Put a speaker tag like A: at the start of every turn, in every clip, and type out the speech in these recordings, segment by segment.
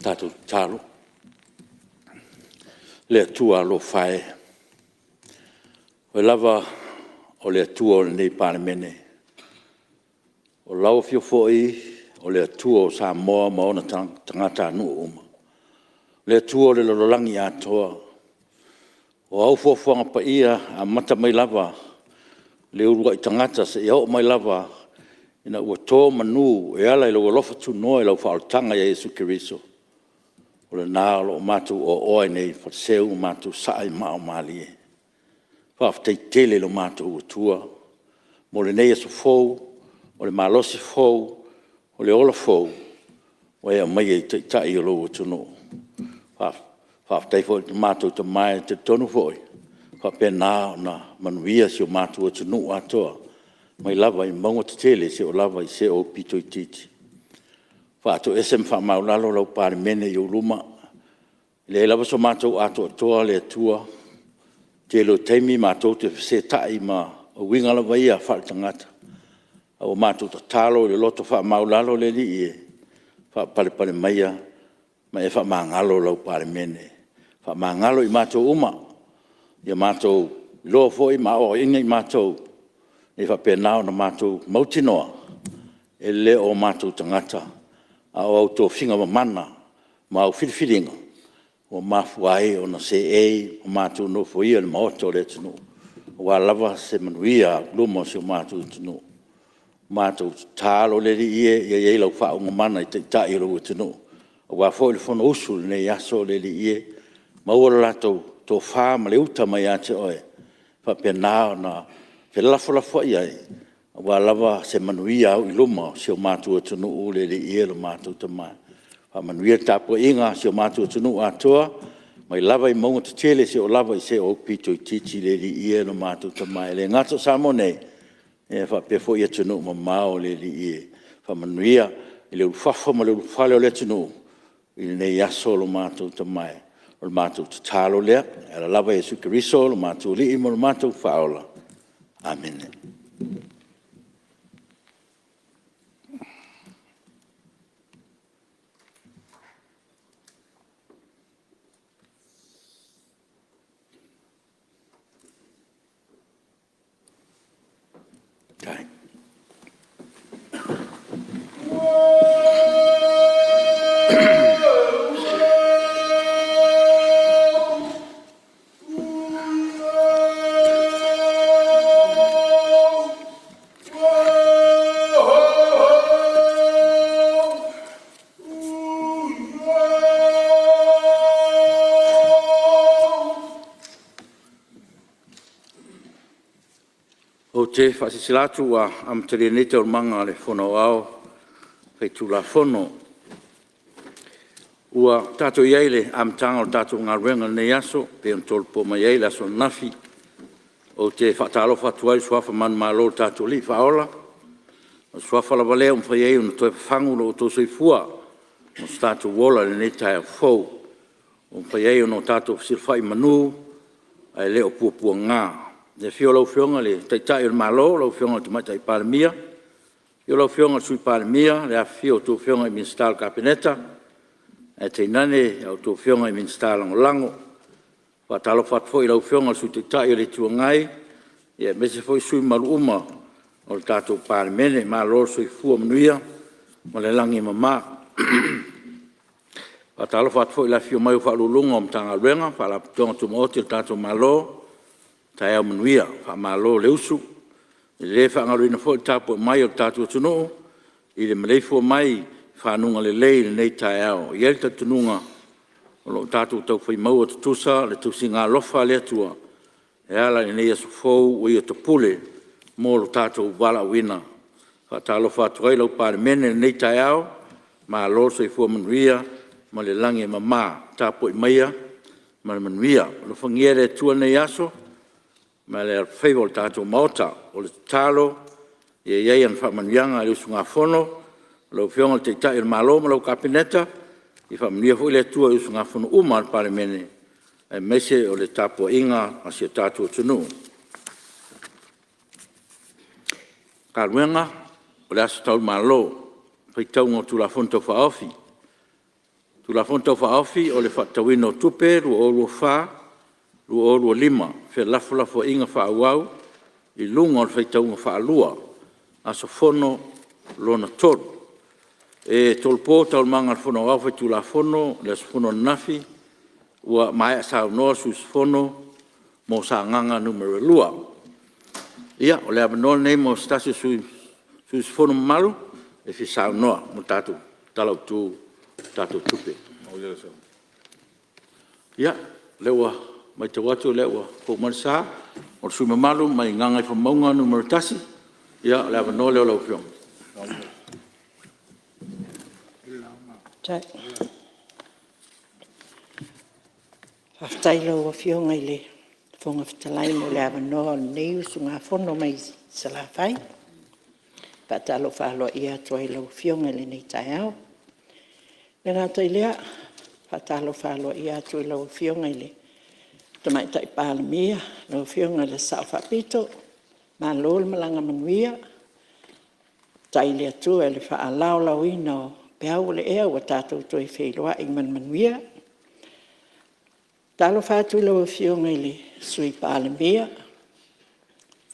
A: Tātou tālo. Le atua lo whae. O lava o le atua o nei Palemene. O lau fio foi o le atua o Samoa ma ona tangata anu uma. Le atua o le lololangi atoa. O au fuafuanga pa ia a mata mai lava. Le urua i tangata se iau mai lava. Ina ua tō manu e ala i lau alofa tu noa i lau whaaltanga i Yesu Kiriso. O le nā lo mātou o oai nei whatseu mātou saai mao mali e. Whaaftei tele lo mātou o tua. Mo le nei aso fou, o le malosi fou, o le ola fou, o ea mai e te tai o lo o tuno. Whaaftei fo te mātou te mai te tonu foi. Whapea nā na manuia si o mātou o tuno atoa. Mai lava i maunga te tele se o lava i se o pito i titi. Whaato esem whaamaulalo lau Palemene i uruma. Le lava so mātou ato atoa le atua. Te lo teimi mātou te se tai ma o wingala vai a whaatangata. O mātou ta talo le loto whaamaulalo le li e. Whaapale maia ma e whaamangalo lau Palemene. Whaamangalo i mātou uma. Ia mātou loa foi ma o inga i mātou. E whapea nao na mātou mautinoa. E le o mātou tangata. A o au tō whinga mana, ma au whiriwhiringa, o mafuai o na se ei, o mātou no fuia ni maoto le tunu. O a lava se manuia, luma se o mātou tunu. Mātou tālo le li ie, ia lau whaunga mana i te tai ro tunu. O a fōi le whono usul ne yaso le li ie, ma ua lato tō whā ma le uta mai ate oe. Whapea nāo na whelafo iai. Wa lava se manuia au i luma se o mātua tunu u le ie lo mātua tamai. Wa manuia tapo inga se o mātua tunu atoa, mai lava i maunga te tele se o lava i se o pito i titi le ie lo mātua tamai. Le ngata samo nei, e wha pefo ia tunu ma mao le ie. Wa manuia i le ufafa ma le ufale o le tunu, i le nei aso lo mātua tamai. O le mātua tatalo lea, e la lava Yesu Kiriso lo mātua li imo lo mātua whaola. Amen. Okay. Te whasisilatu a amtari nete o manga le whono au, whai tula whono. Ua tato iaile amtanga o tato ngā ruenga nei aso, pe on tolpo mai iaile aso nafi, o te whatalo whatuai suafa manu malo tato li whaola, o suafa la valea whai ei una toi whangulo o tō soifua, o tato wola le netai a whou, o whai ei una tato silwhai manu, ai leo puapua ngā. Le fio lau fionga le taitai o malo, lau fionga te mata i Palemia. Fio lau fionga sui Palemia, le a fio tō fionga i Minstal Kapineta. E te nane au tō fionga i Minstal Langolango. Wa talo fatfo i lau fionga sui taitai o le tuangai. Ia mese foi sui maru uma o le tātou Palemene, malo sui fua manuia, ma le langi mama. Wa talo fatfo i la fio mai o whaalulunga o mtanga ruenga, whaala tonga tumaoti o tātou malo. Tai au manuia, wha malo le usu. I le whaangaruina fo i tapo mai o tātua tunu. I le maleifo mai whanunga le lei le nei tai au. I elita tununga o lo tātua tau whai maua tutusa le tusi ngā lofa le atua. E ala le nei aso fau o i o tapule mō lo tātua wala wina. Wha tā lofa atuai lau Palemene le nei tai au. Ma lo so i fua manuia ma le langi mama tapo i maia. Ma le manuia lo whangia le atua nei aso. Ma le whaiwa o tātou maota o le talo, e iei an whamanuianga le usu ngā whono, lau whionga te tai il malo ma lau Kapineta, i whamanuia fo i le tua usu ngā whono uma al Palemene, e mese o le tapo inga a se tātua tunu. Ka ruenga, o le aso tau malo, pai tau ngō tula fonto whaofi. Tula fonto whaofi o le whatawino tupe, ru o rua wha, ru o rua lima, fe lafo inga whaauau, i lunga o le whaitau ngā whaalua, aso fono lona tolu. E tolpo tau manga le fono au tula fono, le aso fono nafi, ua mai sa noa sus fono, mo sa nganga numero lua. Ia, o le abanoa nei mo stasi sus fono malu, e fi sa noa, mo tatu, talau tu, tatu tupe. Ia, lewa, mai te watu lewa, po marisa, o sui malu, mai nganga i whamaunga numero tasi, ia, le abanoa leo lau piong.
B: Tai. Whaftailo wa fionga i le whonga whatalai mo le awanoa nei usu ngā whono mai sa la whai. Patalo whalo i atua i lau fionga le nei tai au. Le ngā tai lea, patalo whalo i atua i lau fionga i le tamai tai pāla mia, lau fionga le sao whapito, mā lol malanga manuia, tai le atua le wha alau lau ina o peau le ea wa tātou toi wheiloa i manuia. Talo whātui lau fionga i le sui pāle mea,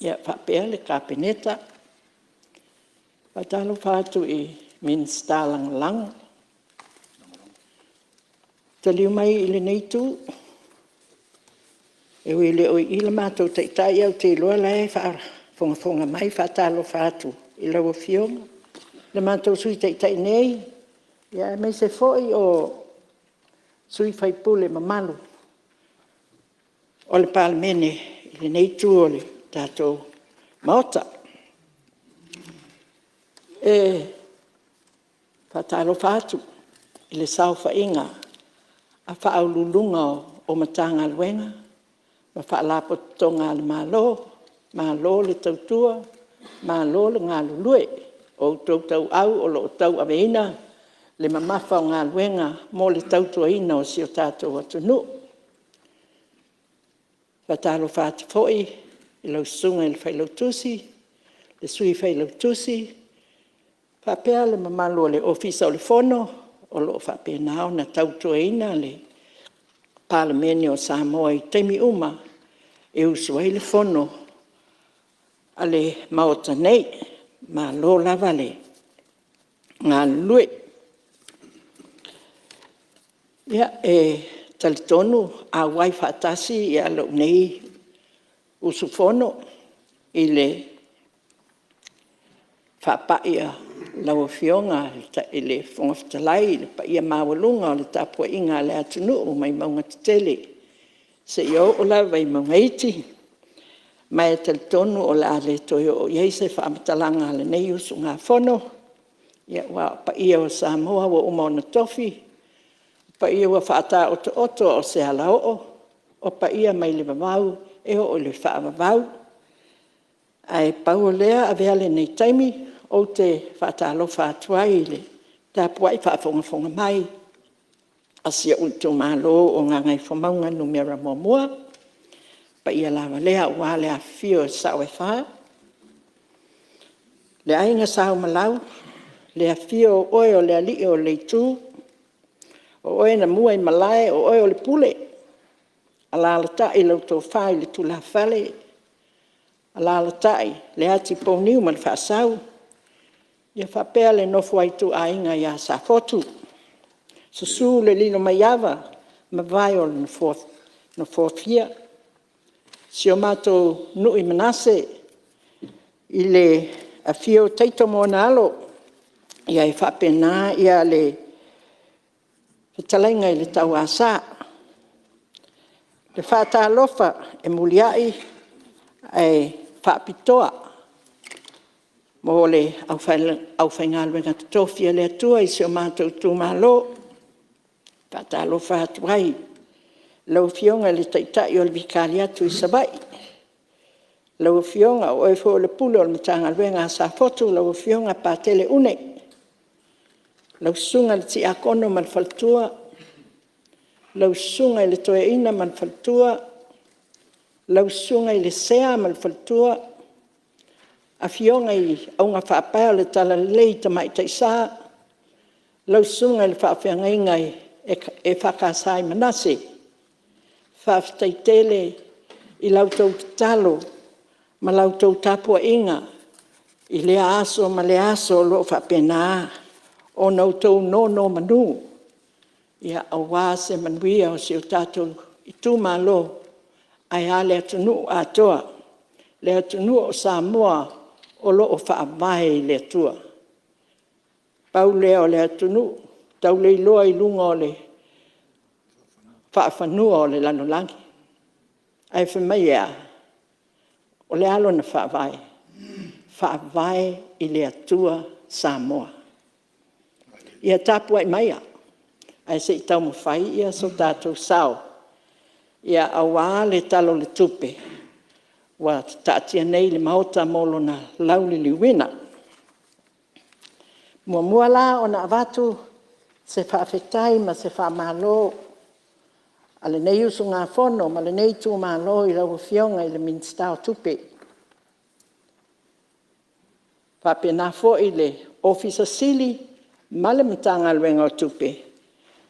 B: ia whapea le kāpeneta, talo whātui i min stālang lang. Taliu mai i le neitu, e ui le oi ila mātou taitai au te loa lai whonga mai whātalo whātu i lau fionga. Le mātou sui taitai nei, ia me se foi o sui whaipule mamalu. O le palemene, i le neitu o le tātou maota. E whatalo whātu, i le sau whainga, a whaaululunga o matanga luenga, ma whaalapo tonga le malo le tautua, malo le ngā lulue, o tau au o lo tau aveina, le mamafa o ngā luenga, mo le tautua ina o si o tātou atunu. Whatalo whātu foi, i lau sunga i le whailau tusi, le sui whailau tusi, whapea le mamalu o le ofisa o le fono, o lo whapea nao na tautua ina le palemene o Samoa i Teimi Uma, e usua i le fono, a le maota nei, ma lo lava le ngā lue. Ia e talitonu a wai whaatasi i alo nei usu fono i le whapaia lau fionga i le whongawhitalai, i le paia mawalunga o le tapua inga le atunu o mai maunga tele. Se iau o la vai maunga iti, mai talitonu o la le toio o yeise whaamatalanga le nei usu ngā fono, ia wa paia o Samoa wa umona tofi, paia wa whaata oto o se halao o paia mai le mamau e o le whaamavau. Ai pau lea a veale nei taimi o te whaatalo whaatuai le tāpuai whaafonga mai a sia ulto malo o ngā ngai whamaunga numera momua. Paia lawa lea ua lea fio sao e whaa. Le ainga sao malau, lea fio oe o lea li o le tū, o oe na mua i malae, o oe o le pule. Ala ala tai lau tō whai le tula whale. Ala ala tai le ati pōniu man whaasau. Ia whapea le nofu ai tu ainga ia sa fotu. Susu le lino mai awa, ma vai o no forfia. Si o mātou nui manase, i le a fio teito mōna alo, ia e whapena ia le talainga i le tau asa. Le whata alofa e muliai e whapitoa. Mo le au whainga luenga tofia le atua i si o mātou tūmalo. Whata alofa atuai. Lau fionga le taitai o le vikali atu i sabai. Lau fionga o e fo le pule o le matanga luenga sa fotu, lau fionga pātele une. Lau sunga le ti akono mal faltua, lau sunga i le toe ina man faltua, lau sunga i le sea man faltua, a fionga i aunga whaapea le tala lei ta mai taisa, lau sunga i le whaapea ngai e whakasai manase, whaaftai tele i lau tau talo, ma lau tau tapua inga, i le aso ma le aso lo whapena, o nau tau no manu, ia awa se manuia o si o tātou i tū malo, ai a le atunu atoa, le atunu o Samoa o lo o whaamai le atua. Pau lea o le atunu, tau le iloa i lunga o le whaafanua o le lanolangi. Ai whamai ea, o le alo na whaavai, whaavai i le atua Samoa. Ia tāpua i maia, ai se i tau mo whai ia so tātou sao. Ia awa le talo le tupe, wa tātia nei le maota molo na lauli liwina. Mua la o na avatu se whaafetai ma se whaamalo, ale nei usu ngā whono, ma le nei tū malo i lau fionga i le minstao tupe. Whapena fo i le ofisa sili, ma le matanga luenga o tupe.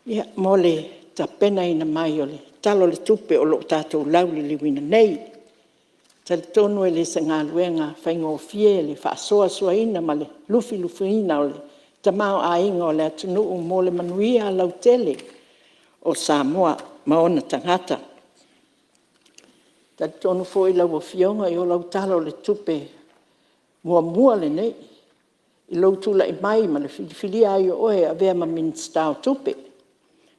B: Ia mole ta pena ina mai o le talo le tupe o lo tātou lauli liwina nei. Tali tonu e le se ngā luenga whaingo fie le whaasoa sua ina ma le lufi ina o le tamao a inga o le atunuu mo le manuia lau tele o Samoa ma ona tangata. Tali tonu fo i lau fionga i o lau talo le tupe mua le nei. I lau tula i mai ma le filia ai o oe a vea ma minstao tupe.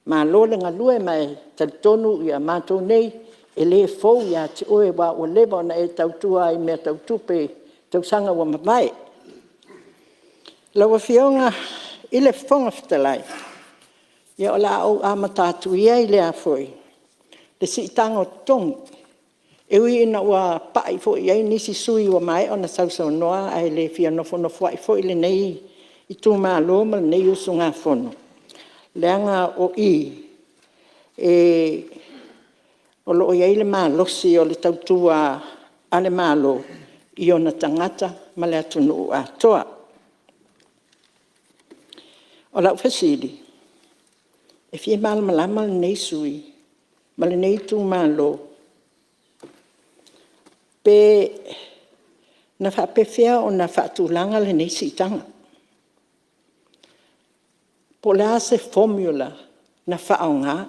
B: Ma lole ngā lue mai tali tonu i a mātou nei e le fau ia te oe wa o leba na e tautua i mea tautupe tausanga wa mawai. Lawa fionga i le whonga whitalai. Ia o la au a matatu ia i le a foi. Le si tanga o tongi. E ui ina ua pai fo i ai nisi sui wa mai o na sausau noa ai le fia nofo ai fo i le nei i tū maa loma le nei usu ngā whono. Leanga o i o lo ia le malosi o le tautua a le malo i ona tangata ma le atunu a toa. O lau fasili, e fie malama le nei sui, ma le nei tu malo, pe na whapewhia o na whaatulanga le nei sitanga. Po le ase formula na whaonga,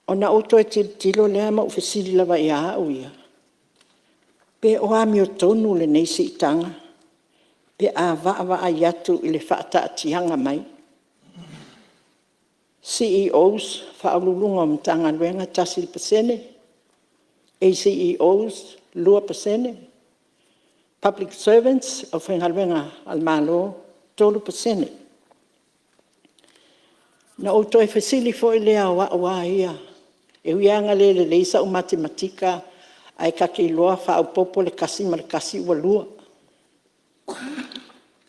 B: o na oto e tilo lea ma ufesiri lawa i a uia. Pe o ami o tonu le nei sitanga, pe a wa a yatu i le whaata atianga mai. CEOs, whaolulunga o mtanga luenga tasi pasene, ACEOs, lua pasene, public servants, o whenga luenga al malo, tolu pasene. Na oto e fasili fo i lea wa ia. E uianga le leisa o matematika ai kake iloa wha au popo le kasi ma le kasi ua lua.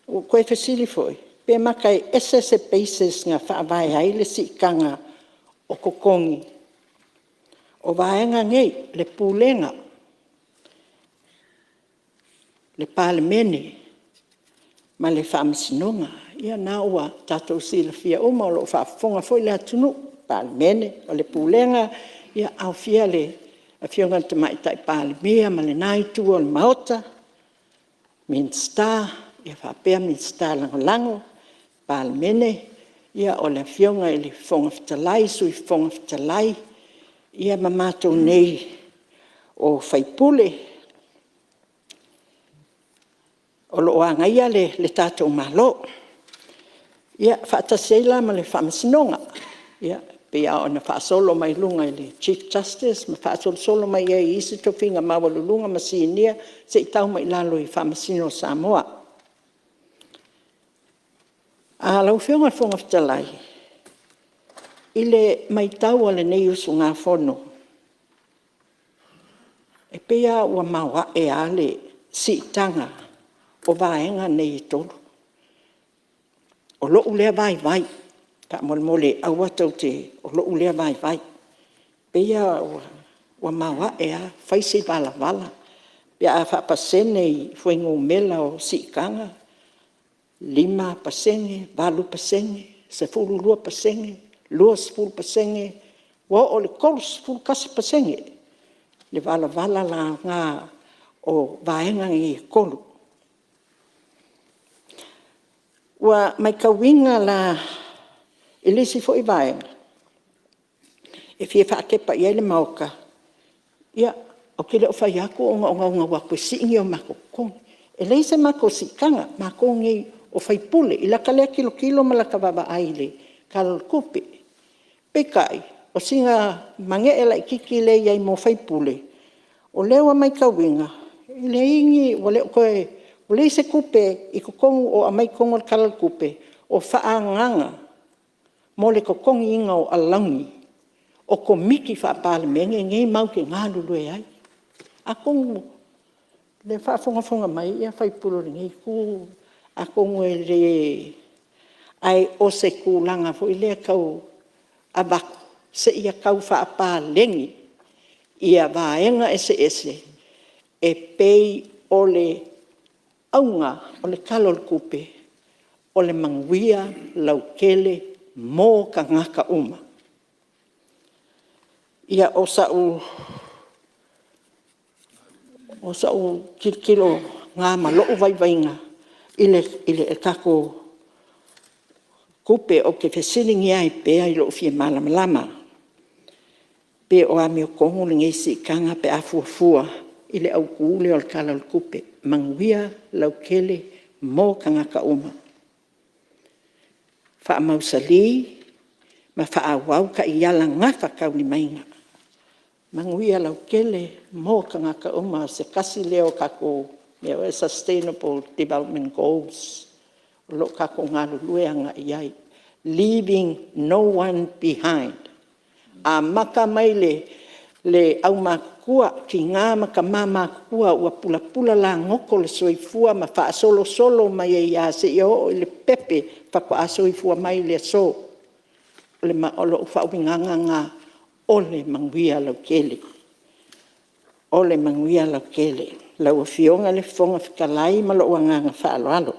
B: O koe fasili foi. Pe makai SS basis nga wha vai ai le sikanga o kokongi. O vaenga ngei le pūlenga. Le palemene. Ma le whaamisinonga. Ia nā ua tātou sila fia o lo whaafonga foi le atunu. Palemene o le pūlenga. Ia au fia le a fionga te mai tai palemea ma le naitu o le maota. Minsta. Ia whaapea minsta lango. Palemene. Ia o le fionga i le fonga fitalai. Sui fonga fitalai. Ia mamatou nei o whaipule. O lo anga ia le tātou malo. Ia whaataseila ma le whamasinonga. Ia pia o na whaasolo mai lunga i le Chief Justice. Ma whaasolo mai ia i isi tofinga mawalulunga ma sinia. Se i tau mai lalo i whamasino Samoa. A lau whionga whonga fitalai. I le mai tau ale nei usu ngā whono. E pia ua maua e ale si tanga o vaenga nei tolu. O lo ulea vai. ka mole au atau te o lo ulea vai peia wa mawa ea fai se vala pia a fa pasene i foi ngomela o sikanga 5%, 8%, 12%, 2% wa o le kols fu kasi% le vala la nga o vaenga i kolu wa mai kawinga la elisi foi vaenga e fie fa ke pa ia le mauka ia o ke le o fai aku o wa ko singi o mako kong e leise mako sikanga mako ngi o fai pule i la kale kilo ma la kababa aile kal kupe pekai o singa mange ela kiki le ia mo fai pule o lewa mai kawinga le ingi wale ko o le se kupe i ko kongu o amai kongo kal kupe o faanganga mo le ko kongi inga o alangi o ko miki fa pale menge ngai mau ke ngalu lue ai a kongu le fa fonga mai ia fai pulo ngai ku a kongu le ai o se kulanga fo ile kau abak se ia kau fa palengi ia vaenga ese e pei ole aunga ole kalol kupe ole manguia laukele mo ka ngaka uma ia o sau kilo nga malo vainga ile kako kupe o ke fesilingi ai pe ai lo fie malama pe o ami o kongo ngi si kanga pe afua ile au kule o kalol kupe manguia laukele mo kanga ka uma fa mausali ma fa awau ka iala ngafa ka ni mainga manguia laukele mo kanga ka uma se kasi leo kako me sustainable development goals lo kako ngalu luenga iai leaving no one behind a maka maile le au makua ki ngā maka mamakua ua pula la ngoko le soifua ma wha solo mai e ia se o le pepe whako a soifua mai le so le ma olo ufa nganga ole manguia lau kele ole manguia lau kele lau fionga le fonga whikalai ma lo nganga whaaloalo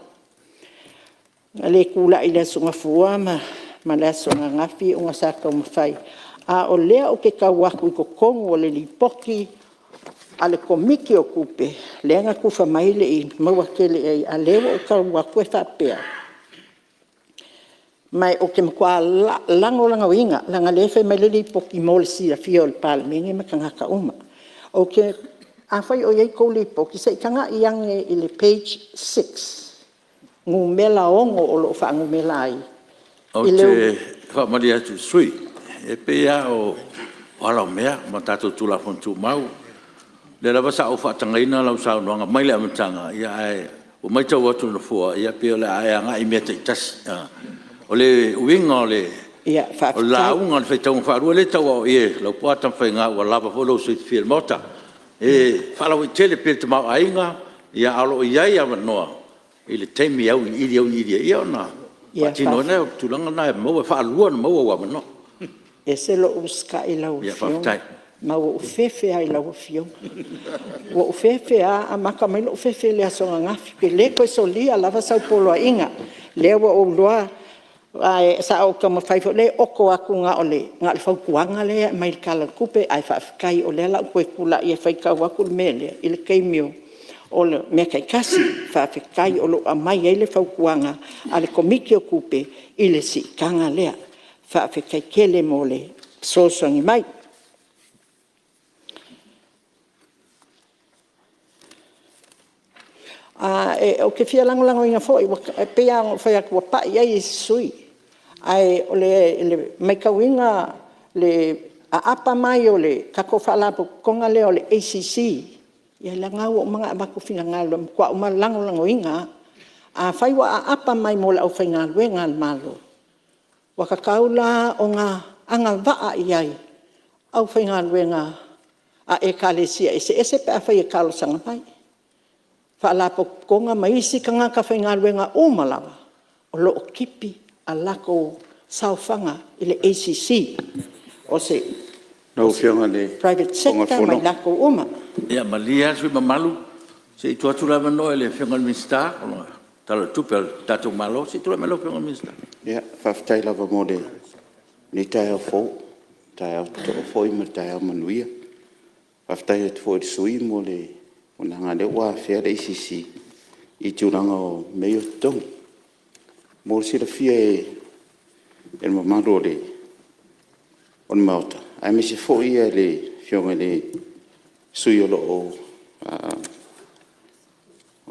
B: le kula i le sunga fua ma le sunga ngafi unga saka umawhai a o lea o ke kawaku i ko kongo o le lipoki a le komiki o kupe leanga kufa mai le i maua kele ei a lewa o kawaku e whapea mai o ke makua langa winga langa lefe mai le lipoki mo le sira fio le pale menge ma kangaka uma o ke a whai o iei kou lipoki se i kanga i ange i le page 6 ngu mela ongo o lo wha ngu mela ai
A: o te whamari atu sui e pea o wala mea ma tātou tula fontu mau le lava sa o whatangaina lau sa unuanga mai le amatanga ia ai o mai tau atu na fua ia pea le ai anga i mea te tas o le uinga o le o la unga le whaitau whaarua le tau au ie lau puatan whainga o lava folo sui te mota e whalau i tele pere te mau ainga ia alo i ai awa noa i le teimi au i iri ia ona patino nea tulanga na e maua whaalua na maua wa mano
B: e se lo uska i lau fiong ma o ufefe ai lau fiong o ufefe a maka mai lo ufefe le asonga ngafi ke le koe solia lava sau polo a inga le o loa sa o kama whaifo le oko aku nga ole nga le whaukuanga le mai kala kupe ai whaafikai o le la koe kula i e whaikau aku le mele i le keimio o le mea kai kasi whaafikai o lo a mai e le whaukuanga a le komiki o kupe i le si kanga lea whaafikai kele mo le sosongi mai. O ke fia lango inga fo, pea whai aku wa pa iai sui. Ai o le maikawinga le a apa mai o le kako whaalapo konga le o le ACC. Ia la ngau o mga abako whina ngalo, kua o lango inga. A whai wa a apa mai mo le au whai ngalo e ngal malo. Waka kaula o ngā anga waa iai. Au whai ngalo e ngā a e kalesia ese pe a whai e kalo sanga mai. Whaalapo konga maisi ka ngā ka whai ngā ruenga o malawa. O lo o kipi a lako saufanga i le ACC o se
C: No fionga le
B: private sector mai lako uma.
A: Ia malia sui mamalu se tu atu lava no ele fenga minsta ona tala tupel tatu malo se tu malo fenga minsta.
C: ya faftai lava mo le ni tai fo tai to fo i tai manuia faftai to fo sui mo le ona ngale wa fe le ICC i turanga o meio tong mo si le fie e mamalu le on mauta ai me se fo ia le fionga le sui o lo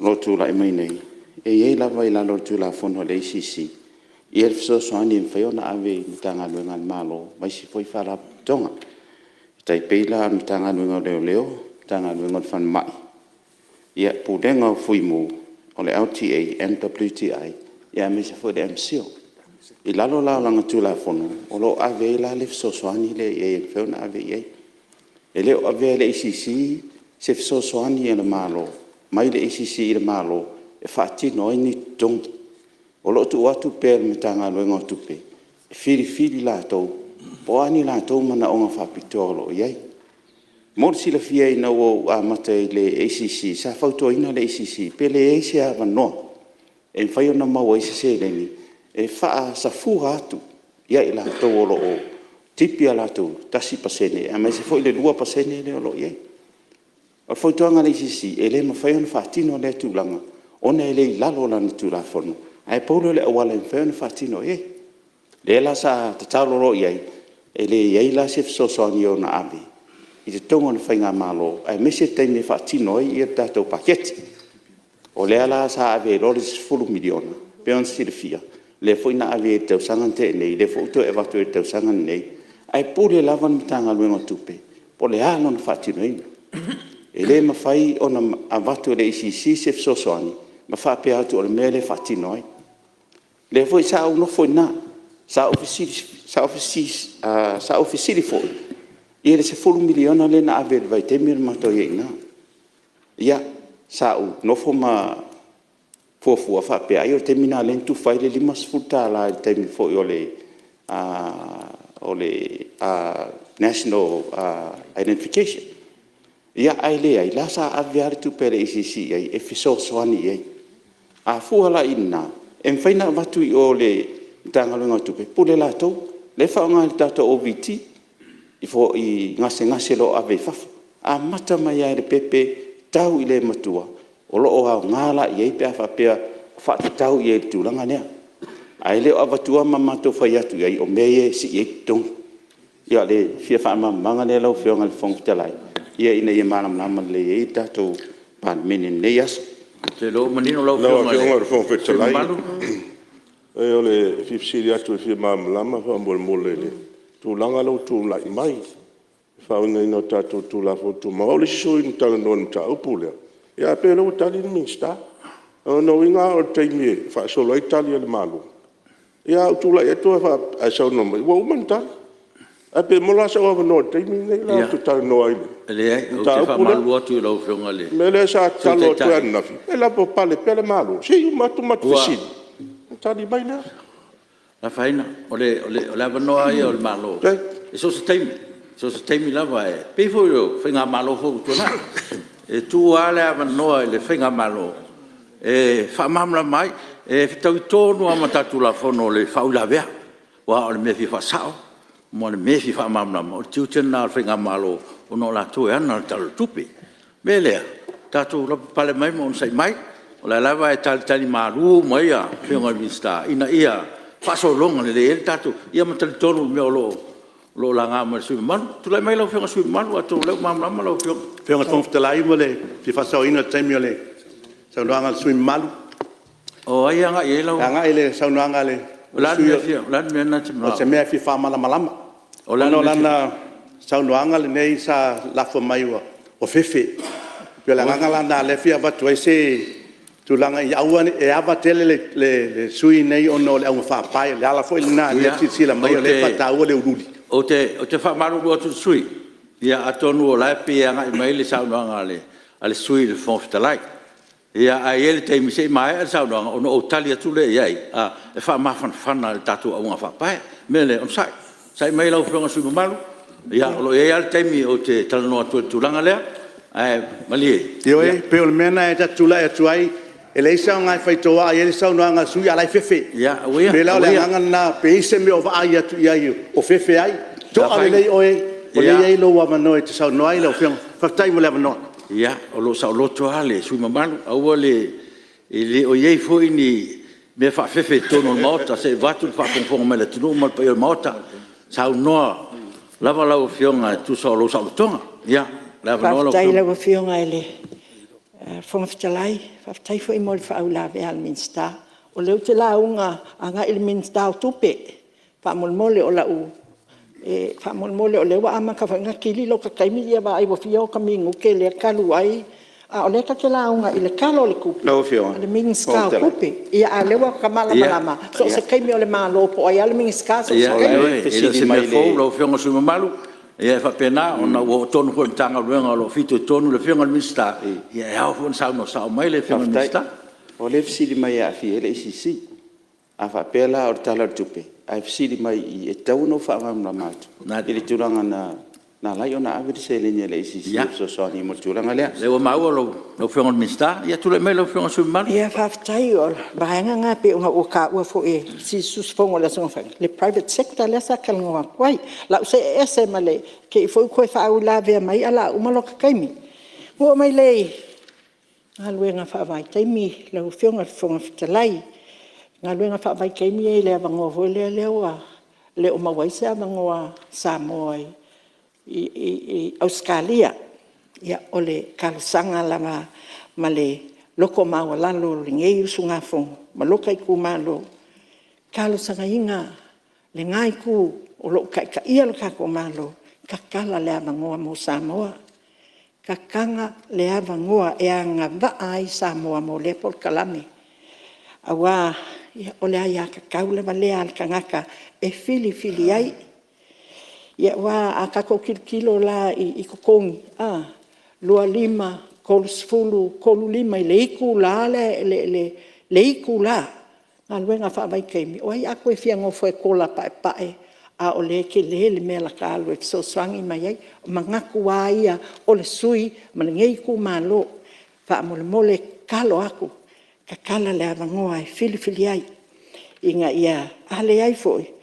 C: lotu la mai nei e ye la vai la lotu la fono le ICC e el so so ani fa ona ave mitanga no ngal malo mai si foi fala tonga tai peila mitanga no ngal leo tanga no ngal fan mai ia pudenga fui mu ole LTA NWTI ia me se foi de MCO i lalo la langa tu la fono o lo ave la le so so ani le e fa ona ave ye ele ave le ICC se so so ani le malo mai le ICC i le malo e fati no ni tong o lo tu atu per mitanga lo ngo tupe e fili la to po ani la to mana o nga fa pitolo ye mo si le fie na o a mate le ICC sa foto ina le ICC pele e sia va no e fai ona ma o ICC le ni e fa sa fu atu ye la to o lo tipi ala to tasi pasene a me se foi le 2% le lo ye o fotoanga le ICC e le mawhai ona whaatino le tūlanga ona e le lalo lana tūla whono ai paulo le awala e mawhai ona whaatino e le la sa te tāloro iai e le iai la se fisosoani o na ave i te tonga na whainga malo ai mese teime whaatino e i e tātou paketi o le ala sa ave loris fulu miliona pe on si le fia le foi na ave e tau sangan te nei le foto e watu e tau sangan nei ai pule lavan mitanga luenga tupe po le alo na whaatino e e le mawhai ona avatu le ICC se fisosoani ma whape atu o le mele whaatino ai le foi sa au no foi na sa ofisiri foi i le se fulu miliona le na ave vai te mir mato ye na ia sa au no fo ma fo whape ai o te mina len tu fai le lima sfuta la te mi foi o le national identification ia ai le ai la sa ave ar tu per ICC ai e fisosoani ai a fuala ina e mfaina watu i o le tangalunga tupe pule la tau le whaonga le tata OVT i fo i ngase lo ave fafu a mata mai ai le pepe tau i le matua o lo o hao ngala i ei pia whapea whati tau i ei tūlanga nea ai le o avatua mamato whai atu i ei o meye si i ei tong ia le fia whaama manga le lau whionga le whongtalai ia ina i mana mnama le ei tato pan mene nei aso
A: Te lo manino lau
D: Lawa
A: whionga
D: whionga
A: le
D: le whongwhetalai.
A: malu.
D: E o le whipsiri atu e whia māmalama wha mole le. Tū langa lau tū lai mai. Whaunga ino tātou tū la fo tū mawa. O le sisoi ni tala noa ni tā upu lea. Ia pe lau tali ni minsta. No inga o teimi e wha solo ai tali ale malu. Ia o tū lai eto e wha a sau no mai. Wa uman tali. A pe mola sa wa no teimi nei lau tu tala noa ai.
A: Le o te whamalu atu lau whionga le.
D: Mele sa talo tu anafi. E la po pale pele malu. Si matu fisili. Tali mai lea.
A: La whaina, o le avanoa ia o le malo. E so se teimi lava e. Pefo i o whainga malo fo tuna. E tu ale avanoa i le whainga malo. E whamamla mai. E whitau i tōnu amatatu la whono le whaula vea. Wa o le mefi whasao. Mo le mefi whamamla ma. O le tiutena le whainga malo. O no la tue ana le talo tupi. Me lea. Tatu la pale mai mo on sai mai. O la lava e tali maru mai a whionga minsta. Ina ia faso longa le ele tatu. Ia matali tonu me o lo la ngā mai sui manu. Tu lai mai lau whionga sui manu a tō lau mamama lau whionga.
E: Whionga tōwhitalai mo le fi fasao ina taimi o le saunoanga sui malu.
A: O ai anga i e lau.
E: Anga i le saunoanga le
A: O lan mea whia, lan mea na te
E: o se mea fi whamalama.
A: O lan
E: Ono
A: mea
E: lana saunoanga le nei sa lafo mai o fefe. Pia la nganga lana le fia watu ai se tulanga i aua e ava tele le sui nei ono le au whapai le ala foi lina le tisila mai o le patau le uruli.
A: O te whamaru rua tu sui. Ia atonu o lai pe anga i mai le saunoanga ale sui le whongfitalai. Ia ai ele te mi se mai sa no ono o tali atu le ia e fa ma fan le tatu a fa pai mele on sai mai lau fronga su malu ia lo ia te mi o te talano atu langa le ai mali
E: Tio e pe o mena e tatula e tuai e le sa ngai fai toa e le sa no anga su ya lai fefe
A: ia o ia
E: me la le anga na pe se me o va ia tu ia o fefe ai to ale le o le lo wa mano e sa no ai lo fiang fa tai mo le mano
A: ia o lo sa lo to ale su malu au le ele o ye fo ini me fa fefe tono mota se vatu fa con mele tu mal pa mota sa no lava la fionga tu so lo sa tonga ia lava no lo
B: Whaftai lau whionga ele. Whangawhitalai, whaftai fo i mole whaula ve Alminster. O leo te launga anga Alminster o tupe. Whamolmole o lau. Whamolmole o leo ama ka whanga kili lo ka kaimi ia wa ai wa whio ka mingu ke lea kalu ai. A o lea ka te launga i le kalo le kupe.
C: Lau whionga.
B: Le Minster o kupe. Ia a lewa ka malama. So se kaimi o le malo po ai ale Minster so se kaimi.
A: Ia se me fo lo fionga su malu. Ia fa pena ona o tonu ko tanga luenga lo fito tonu le fionga mista. Ia au fon sa no sa mai le fionga mista.
C: O le fsiri mai a fi ele sisi. A fa pela o tala tupe. A fsiri mai I e tau no fa ma matu. Ele turanga na lai ona aviri se le le sisi so so ni mo turanga le.
A: Le o mau lo fionga mista. Ia tu le mai lo fionga su malu.
B: Ia whaftai o bahanga ngā pe unga o ka ua fo e si susfongo la songa whanga. Le private sector le sa kalunga kwai. Lau se ese male ke I fo koe whaau la vea mai ala umalo ka kaimi. Mua mai lei. Ngā luenga whaavai taimi lau fionga fonga whitalai. Ngā luenga whaavai kaimi e lea wangoa le leoa. Le o mawaise a wangoa Samoa I Australia. Ia o le kalusanga lama male loko maua lalo ringei usu ngā fonga. Ma loka I ku malo. Kalusanga inga le ngai ku o lo ka ia lo ka ko malo. Kakala le avangoa mo Samoa. Kakanga le avangoa e anga vai Samoa mo le por kalame. Awa o le ai a kakau le vale al kangaka e fili ai. Ia wa a kako kilo la I kokongi. Lua lima, kolu lima I le iku la le iku la. Ngā luenga whaavai keimi. O ai ako e whiangofo e kola pae. A o le ke le mea la ka alu e so swangi mai ai. O mangaku wa ia o le sui ma le ngei ku malo. Wha mole kalo aku. Ka kala le avangoa e fili ai. Inga ia ale ai foi.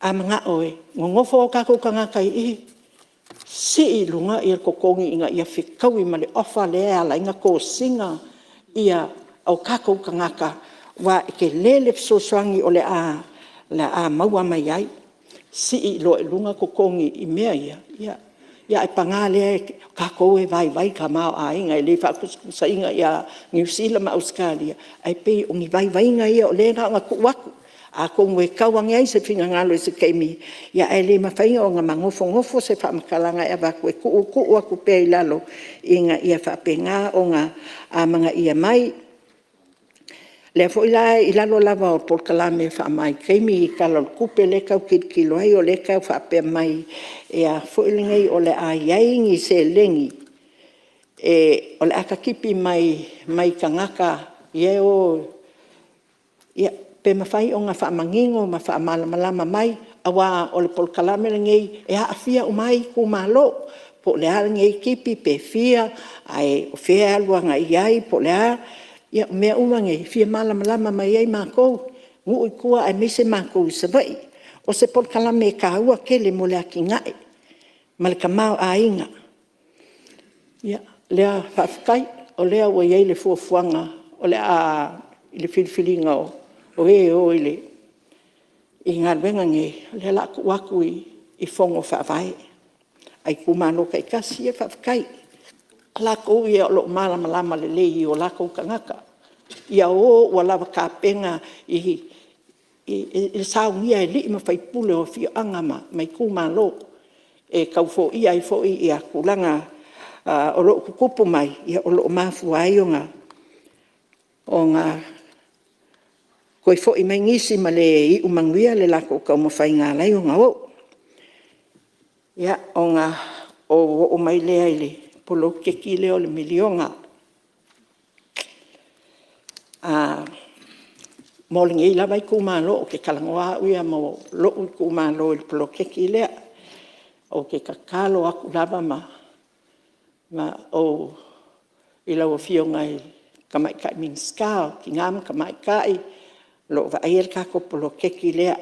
B: A mga oe. Ngongofo o kako kangakai I. Si I lunga I kokongi inga ia whikaui ma le ofa le ala inga ko singa ia au kako kangaka. Wa ke lele so swangi o le a maua mai ai. Si I lo lunga kokongi I mea ia. Ia e pangale kako e vai ka mau a inga I le whakusa inga ia New Zealand ma Australia. Ai pe ungi vai inga ia o le nga kuwaku. A kong we kawang ai se finga ngalo se keimi. Ia e le mawhainga o nga mangofo se whamakalanga e waku e ku aku pe lalo. Inga ia whapenga o nga mga ia mai. Le fo ila lalo lava o polkalame whamai keimi I kalol kupe le kau kilo ai o le kau whape mai. Ia fo ilingai o le a iaingi se lengi. O le aka kipi mai kangaka. Ia o... Ia pe mawhai o nga whaamangingo ma whaamalamalama mai. Awa o le polkalame le ngei e haafia o mai ku malo. Po le a ngei kipi pe fia. Ai o fia alua nga iai po le a... Ia mea umange, fia malama mai ai mākou. Ngui kua ai mise mākou sa vai. O se polkalame ka ua kele mo le aki ngai. Ma le kamau a inga. Ia, lea whaafikai, o lea ua iei le fuafuanga, o le a le filifilinga o ile. I ngā ruenga nge, le laku waku I fongo whaavai. Ai kumano kai kasi e whaafikai. Lako ia o lo malama le lei o lako kangaka. Ia o lava ka penga I saungia e li ma fai pule o fio angama mai kumalo. E kau fo ia I fo ia kulanga o lo kukupu mai. Ia o lo mafu ai o nga koe fo I mai ngisi ma le I umanguia le lako kau ma fai ngā lai o nga o. Ia o nga o mai lea ile. Polo ke ki leo le milionga. Mo lingi lava i kumalo o ke kalangoa uia mo lo i kumalo i polo keki lea. O ke kakalo aku lava ma o i lau fionga i kamai kai min skao ki ngam kamai kai lo va air kako polo keki lea.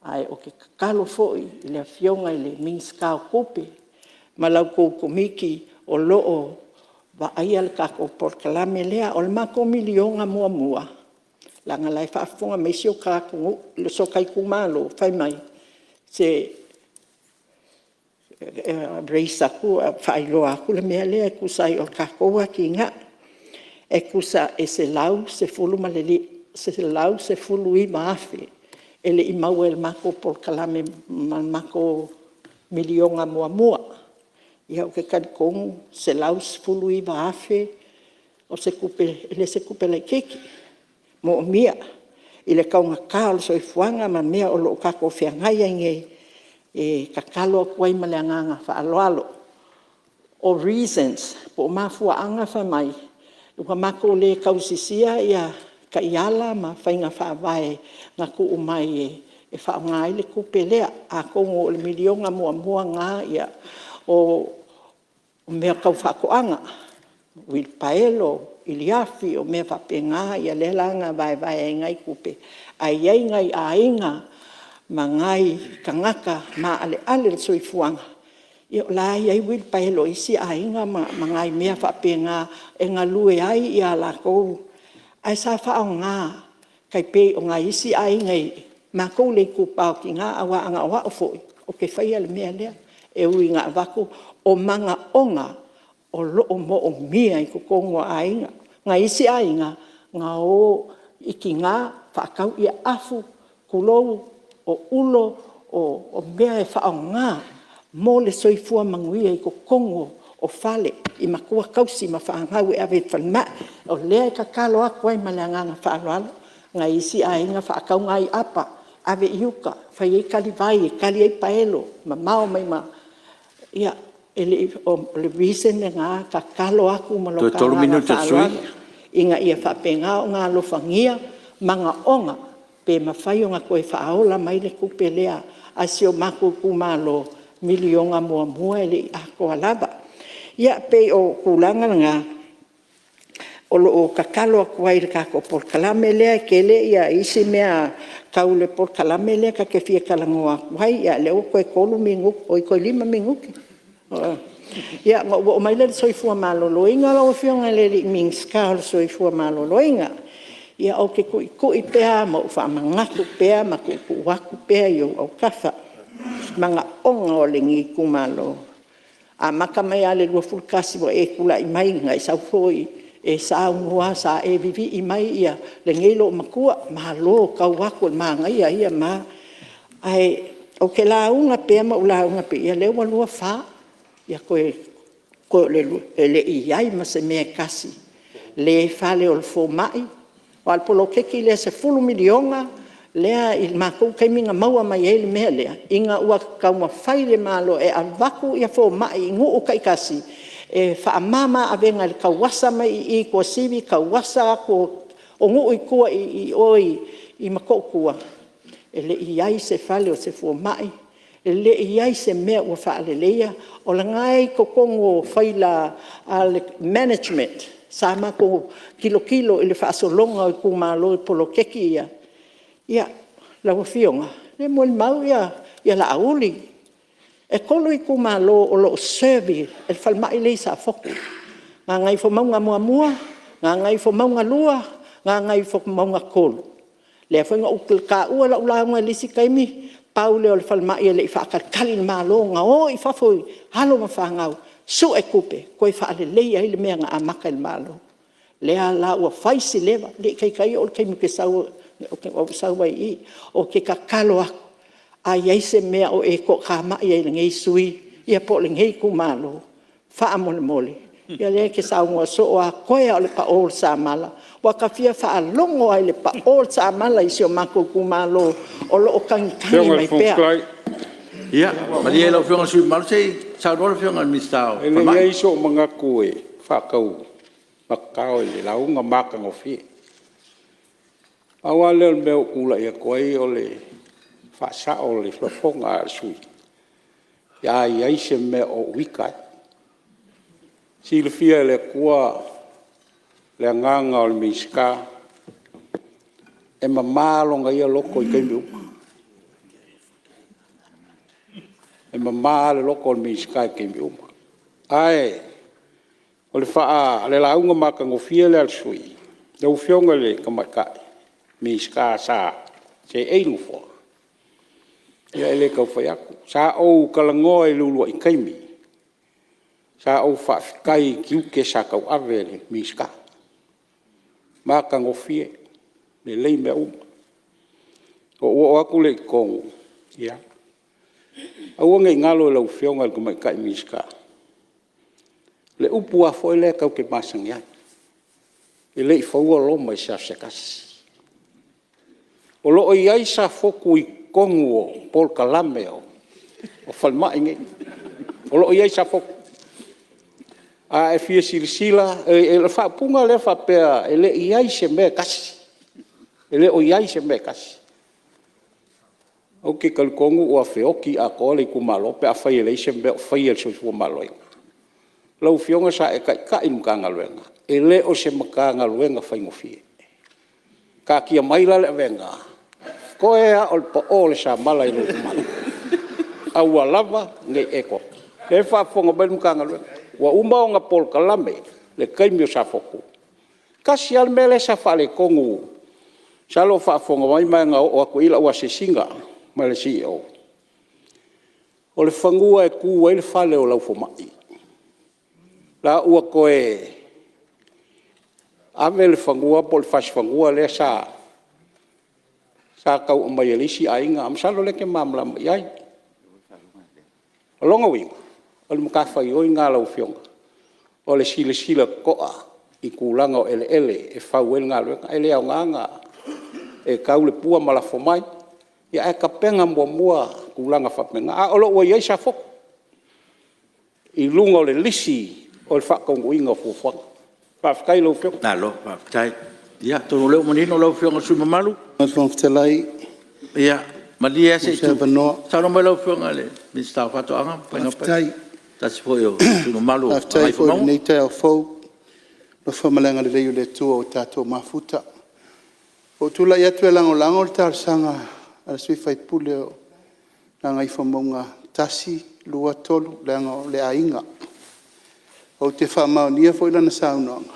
B: Ai o ke kakalo foi i le fionga i le min skao kupe ma lau koukomiki o loo va air kako por kalame lea o le mako milionga mua mua. Langa lai whaafunga me sio kako le sokai kumalo whai mai se reisa ku whailoa ku le mea lea kusai o kakoa ki ngā e kusa e se lau se fulu maleli se lau se fulu i maafi e le i mau e le mako por kalame mako milionga mua mua ia o ke karikongu se lau se fulu i maafi o se kupe ele se kupe lai keki mo mia i le kaunga kao le soifuanga ma mea o lo kako whiangai nge e kakalo kuai maleanganga whaaloalo o reasons po mafua anga whamai ua mako le kausisia ia ka iala ma whainga whaavae ngā ku umai e whaongai le kupe lea a kongo o le milionga mua mua ngā ia o mea kau whakoanga wil paelo iliafi o mea whapenga ia le langa vai ngai kupe ai ai ngai a inga ma ngai kangaka ma ale soifuanga ia la ia wil paelo isi a inga ma ngai mea whapenga e ngā lue ai ia la kou ai sa whaonga kai pe o ngai isi a ingai ma kou le kupau ki ngā awa anga wa o foi o ke whaia le mea lea e ui ngā waku o manga onga o loo mo o mia i kukongo a inga. Ngā isi a inga, ngā o iki ngā whaakau ia afu, kulou, o ulo, o mea e whaau ngā, mo le soifua manguia i kukongo o fale, i makua kausi ma whaangau e awe whanma, o lea e kakalo a koe ma lea nganga whaaloalo, ngā isi a inga whaakau ngā i apa, awe iuka, whai e kali vai, e kali e paelo, ma mao mai ma, ia, le reason nga kakalo aku maloka nga inga ia whapenga o ngā lofangia manga onga pe mawhai o ngā koe whaola mai le kupe lea a sio maku kumalo milionga mua mua le ako alaba ia pe o kulanga nga o lo kakalo aku ai le kako por kalame lea ke le ia isi mea kau le por kalame lea ka ke fia kalangoa wai ia le o koe kolu minguk o i koe lima minguki ia o mai le soifua maloloinga lo fionga le ming ska soifua maloloinga ia o ke kui pea mo fa mangaku pea ma ku waku pea yo o kafa manga onga o le ngi kumalo a maka mai ale lo fulkasi bo e kula i mai ngai sa foi e sa ngua sa e vivi i mai ia le ngelo makua malo ka waku ma ngai ia ma ai o ke la unga pea ma ula unga pe ia le walua fa ia koe le iai ma se mea kasi. Le fale o le fo mai, o al polo keki lea se 10 milionga, lea il makou kaiminga maua mai e le mea lea. Inga ua kauma whai le malo e alwaku ia fo mai ngu o kai kasi. E whaamama a venga le kawasa mai i kua sivi, kawasa o ngu i kua i oi i makokua. E le iai se fale o se fo mai, le iai se mea ua whaalelea o la ngai ko kongo whaila al management sa mako kilo i le whaasolonga i kumalo i polo keki ia la wafionga le mo le mau ia la auli e kolo i kumalo o lo servi e whalmai le sa foku ngā ngai fo maunga mua ngā ngai fo maunga lua ngā ngai fo maunga kolo le whainga ukil ka ua la ulaunga lisi kaimi Paule o le whalmai e le i whaakakali ni mālonga o i whafoi halo ma whangau su e kupe koe whaale leia i le mea ngā amaka i le mālo lea la ua whaisi lewa le kai o le keimu ke sau o sau wai i o ke kakalo aku a iei se mea o e ko kāmai e le ngei sui ia po le ngei ku mālo wha mole ia le ke sau ngua so o a koe o le pa o le sa mala wa ka fia fa longo ai le pa o sa mala i sio mako ku malo o lo kangi mai pea
A: ia ma dia lo fiona su mal sei sa do fiona mi stao
F: e ngai so manga koe fa kau makao le launga maka ngofi Awa leo meo kula ia koe o le whaasa o le whafonga sui. Ia iai se mea o wikai. Silfia le kua le nganga o le miska. E mamalonga ia loko i keimi upa. E mamale loko o le miska i keimi upa. Ai, o le wha le launga maka ngofia le al sui. Le ufionga le kamakai. Miska sa se einu fo. Ia ele kau whai aku. Sa au kalangoa i lulua i kaimi. Sa au whaafikai kiuke sa kau ave le miska. Maka ngofia le lei mea uma. O aku le kongu. Ia. Au ngai ngalo lau whionga le kumai miska. Le upu a foi le kau ke masang ia. E le i whaua loma i sa sekasi. O loo i aisa foku i kongu o Paul Kalame o whalmai nge. O loo i aisa foku. A e fia silisila, e le whaapunga le whapea, e le i aise mea kasi. E le o i aise mea kasi. O ke kalkongu o a whioki a kole i kumalo, pe a whai e le ise mea o whai e le soifua malo inga. Lau whionga sa e kai nuka ngaluenga. E le o se maka ngaluenga whai ngofie. Ka kia maila le venga. Ko ea o le pa o le sa mala i luku mala. Aua lava ngai eko. Le whaafonga bai nuka ngaluenga. Wa umao nga Paul Kalame le kaimio sa foku. Kasi al mele sa whale kongu. Sa lo whaafonga mai mai nga o ako ila ua se singa. Ma le CEO. O le whangua e kua i le whale o lau fomai. La ua koe. Ame le whangua po le whasi whangua le sa. Sa kau o mai elisi a inga. Am salo le ke mamla mai ai. Longa winga. O le makawhai oi ngā lau whionga. O le sila koa i kūlanga o ele e whauel ngā luenga. Ele au nganga e kau le pua malafo mai. Ia e ka penga mua kūlanga whapenga. A olo ua iei sa fok. I lunga o le lisi o le whakaungu inga o fuwhanga. Whawhikai lau whionga.
A: Nā lo, whawhikai. Ia, tono leo manino lau whionga sui mamalu.
G: Whangtelai.
A: Ia, malia se
G: Mose Banoa.
A: Tano mai lau whionga le. Minsta whato anga.
G: Whaftai.
A: Tasi po yo, sui mamalu.
G: Whaftai fo nei te au fau. No whamalenga le reiu le tua o tātou mafuta. O tula i atu e lango le tār sanga. Ala sui whai pule o. Nanga i whamonga tasi, lua tolu, le ainga. O te whamau nia fo ilana saunanga.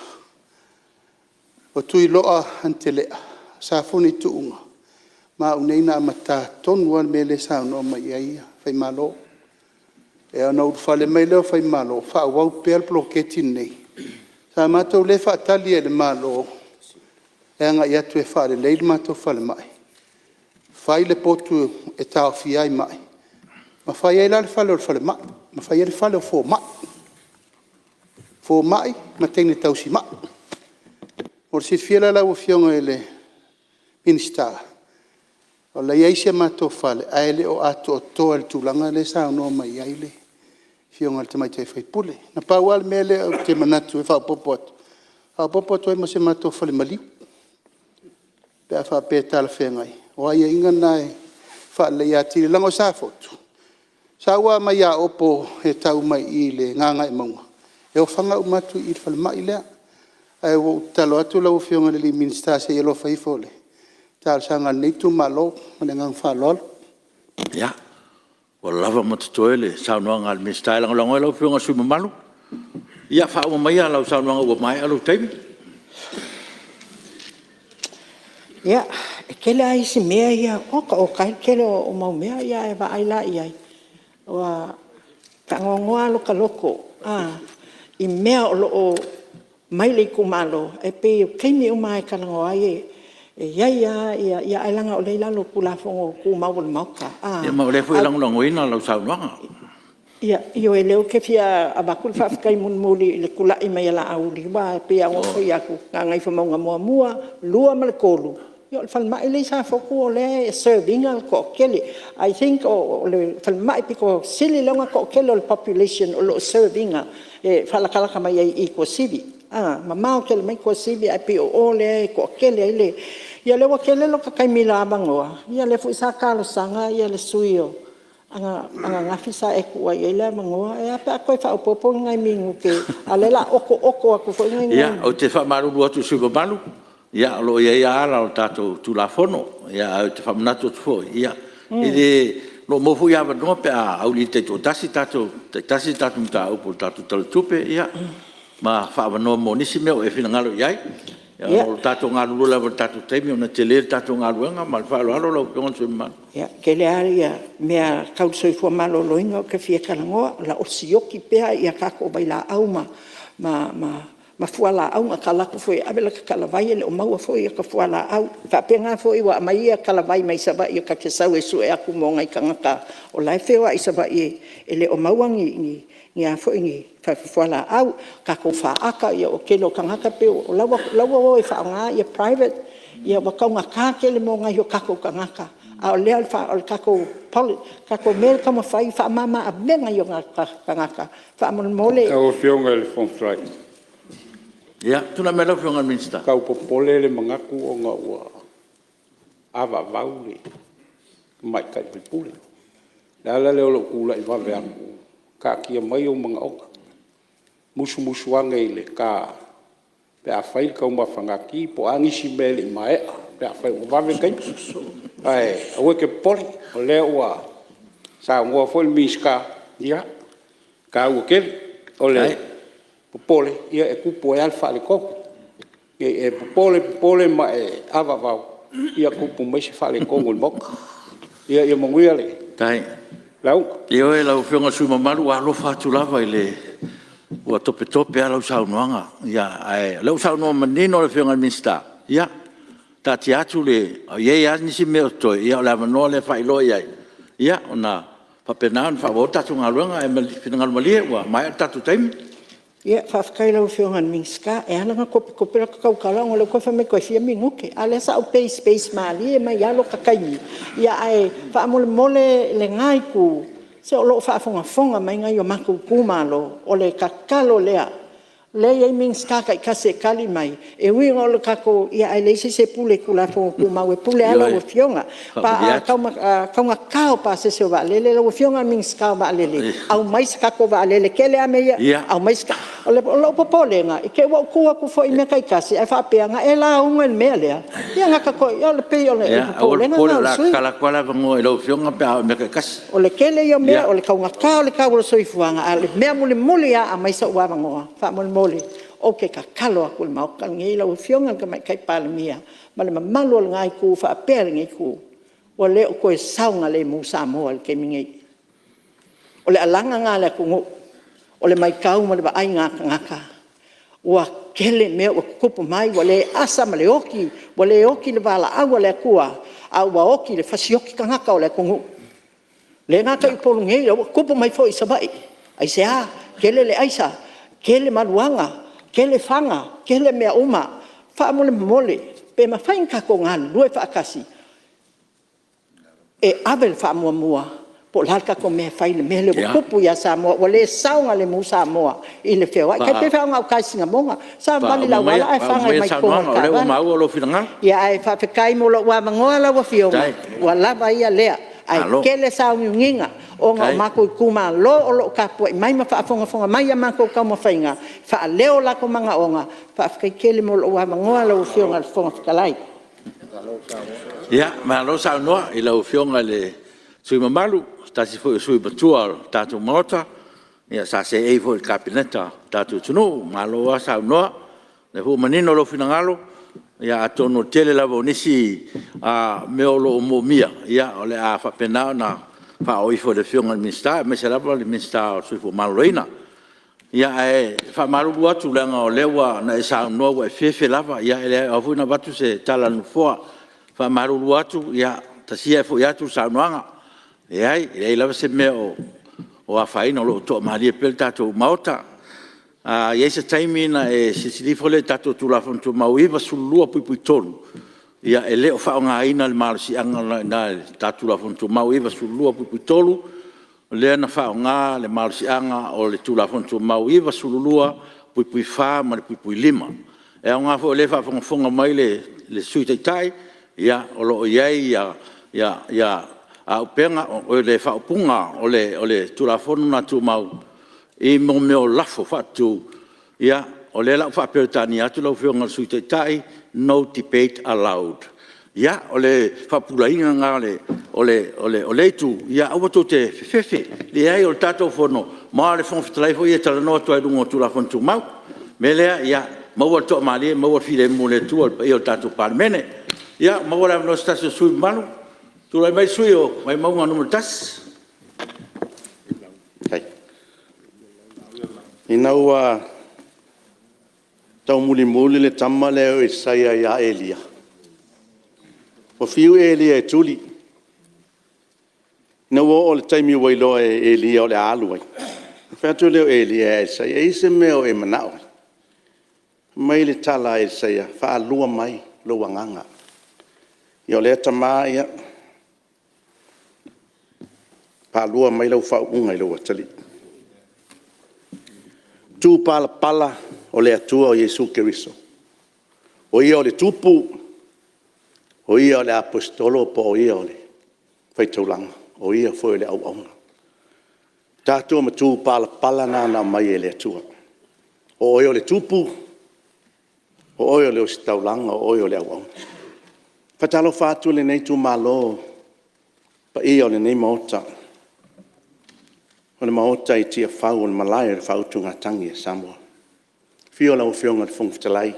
G: O tui loa antelea. Sa funi tuunga. Ma uneina amata tonu an me le saunanga mai aia. Whai malo. E ana urfale mai leo whai malo. Wha wau pēr ploketi nei. Sa mātou le whaatali e le malo. E anga i atu e whaare leil mātou whale mai. Whai le potu e tau fiai mai. Ma whai e la le whale o le whale mai. Ma whai e le whale o fō mai. Fō mai, ma teine tausi mai. O le sit fiela lau o fionga e le minister. O la iaise mātou whale. A ele o ato o toa le tūlanga le sa no mai aile. Fionga le tamai te whai pule. Na pau ale mele o te manatu e whao popoto. Whao popoto e ma se mātou whale maliu. Pea wha pē tala whengai. O aia inga nai whale ia tiri lango sa fotu. Sa ua mai a opo he tau mai i le nganga e maunga. E o whanga umatu i whale mai lea. Ai o talo atu lau fionga le li minister se yelo whai fole. Tal sanga neitu malo, manengang whalol.
A: Ia, o lava matatoe le saunoanga al minister lango lango lau whionga sui mamalu. Ia whaua mai a lau saunoanga ua mai alu teimi.
B: Ia, e kele ai si mea ia, o kai kele o mau mea ia e wa aila ia. Wa ka ngongoa lo ka loko. I mea o loo mai le kumalo. E pe keimi o mai ka langoa e ia ailanga o leila lo kula fongo ku mau le mauka.
A: Ia mau le fui lango lango ina lau saunoanga.
B: Ia, io e leo ke fia abakul whawhikai munmuli le kula i mai ala auli. Wa pe a ngofo i aku. Nga ngai whamaunga mua, lua ma le kolu. Io le whalmai le sa foku o le serving al ko kele. I think o le whalmai piko sili longa ko kele o le population o lo serving e whalakalaka mai i ko sivi. mamao ke le mai ko sibi ai pe o le ko kele ile ia le wa kele lo ka kai mila bangoa ia le fu sa ka lo sanga ia le suio anga ngafi sa e ku ai le bangoa e apa ko fa popo ngai mingu ke ale la oko aku fo ngai
A: ia o te fa maru atu su balu ia lo ia la o tato tu la fono ia te fa manato fo ia ile lo mo fu ia no pe au li te to tasi tato ta o tato tal tupe ia ma fa no mo nisi me o e fina ngalo iai ya o tato ngalu la tato temi ona tele tato ngalu nga ma fa lo lo con su man
B: ya ke le aria me a kau soi fo malo lo ingo ke fie kalango la o sioki pe ia ka ko baila au ma fuala au nga kala ko foi abela kala vai le o mau foi ka fuala au fa penga foi wa mai ia kala vai mai saba ia ka ke sau e su e aku mo ngai kanga o lai fewa isa ba e ele o mau ngi ngia foi ngi fa fuala au ka ko fa aka ia o kelo kanga ka pe o lawa o fa nga ia private ia wa ka nga ka ke le mo ngai o ka ko kanga ka a le al fa al ka ko mel kama fai fa mama a benga yo nga kanga ka fa mole
F: o fionga le fon strike
A: ia tuna me lo fionga minsta
F: kau popole le mangaku o nga ua ava vaule mai kai pule la le o kula i va veangu ka kia mai o mga oka musu anga ile ka pe a fai ka uma fangaki po angisi mele i mai pe a fai o va ve kai ai o ke poli o le ua sa ngo fo miska ia ka o ke o le popole ia e kupo e alfa le koko e popole ma e ava vau ia kupo mai se fale kongo le moka ia monguia le
A: tai
F: lau
A: io e lau fionga su mamalu a lo fatu lava ile ua tope a lau sau noanga ia ai lau sau no manino le fionga minsta ia tati atu le ia ia nisi me to ia la mano le fai lo ia ona papenan fa vota tu ngaluanga e mal fingal malie ua mai tatu time
B: ia fa kai lau fiongan minska e ana nga kopi la kau kala ngole ko fa me ko fia minguke ale sa o space mali e mai alo ka kai ia ai fa mole le ngai ku se o lo fa fonga mai ngai o maku kumalo o le kakalo le e minska kai kase kali mai e wi ngol kako ia ai le se pule kula fo kuma we pule ala o fionga pa ka kao pa se va le o fionga minska va le au mai kako va le kele a me au mai o lo popole nga e ke wa ku fo i me kai kase e fa pe nga e la un el me le ia nga kako ia le pe o le popole nga
A: la kala kwala ngo e lo fionga pe me kai kase
B: o le kele yo me o le ka le ka o so i fuanga ale me mule a mai sa wa ngo fa o ke ka kalo aku mau kan ngi la fionga ka mai kai palmia ma le malo ngai ku fa per ngai ku o le ko saunga le musa mo al ke mingi o le alanga nga le ku o le mai kau ma le ai ngaka wa kele me o kupu mai wa le asa ma le oki le bala a wa le kua a wa oki le fasioki ka ngaka o le ku le ngaka i polu ngai o kupu mai fo i sabai ai se a kele le aisa kele maluanga kele fanga kele mea uma fa mole pe ma fain ka ko ngal lue fa kasi e abel fa mua po larka ko me fai le mele kupu ya sa mo wale saunga le musa mo i le feo ka pe fa nga kasi nga monga sa bali la wala ai fa mai ko
A: le o mau lo finanga
B: ya ai fa pe kai mo lo wa mangoa la wa fio wala ba ia lea ai kele saunga o nga mako kuma lo ka po mai ma fa fonga mai ma ko ka mo fainga fa leo la ko manga onga fa ka kele mo lo wa ngoa lo fionga fonga kalai
A: ya ma lo sa no i lo fionga le sui mamalu sta si foi sui batual tatu mota ya sa se e foi kabineta tatu tunu ma lo sa no le fu manino lo finangalo ya atono tele la bonisi a me lo mo mia ya ole a fa pena na fa oi fo le fionga minsta me se la le minsta su fo maloina ia e fa malu atu langa o lewa na sa no wa fefe lava ia ele a fu na batu se tala no fo fa malu atu ia ta sia fo ia tu sa noanga ia ele lava se me o a fa ino lo to mali pel tato mauta a ia se taimina e se si fo le tato tu la fon tu mauiva sul lua pui tonu ia ele o fa nga ina le mal si anga na tatu la fontu mau iva sul lua pu tolu le na fa nga le mal si anga o le tu la fontu mau iva sul lua pui wha ma le pui lima. E au ngā fo le whafonga mai le sui tai ia o lo iai ia a upenga o le whaupunga o le tulafonu na tu mau I mo meo lafo whatu ia o le lau whapeutani atu lau whionga sui tai no debate allowed. Ia o le whapulainga ngā o le tu ia awa tō te whewhe le ai o le tātou whono maa le whongwhitalai fo ia tala noa tuai rungo tulafonu tu mau me lea ia maua toa malie maua while mo le tu i o le tātou palemene ia maua le amno stasio sui malu tulai mai sui o mai maunga numero tas.
E: Ina ua tau muli le tama leo Isaia ia Elia. O fiu Elia e tuli. Ina ua o le taimi wailoa e Elia o le alu ai. Whatu leo Elia e Isaia e se meo e manao. Mai le tala e Isaia wha lua mai lo wanganga. Ia o le tama ia wha lua mai lo wha unga i lo watali. Tu pala o le atua o Yesu Keriso. O ia o le tupu, o ia o le apostolo, po o ia o le whaitaulanga, o ia foi le au-aunga. Tātua ma tu pala na mai e le atua. O ia o le tupu, o ia o le ositaulanga, o ia o le au-aunga. Whatalo whātua le nei tu malo, pa ia o le nei maota. O le maota I tia whau o le malaya le whau tunga tangi e Samoa. Fio lau whionga le whongwhitalai.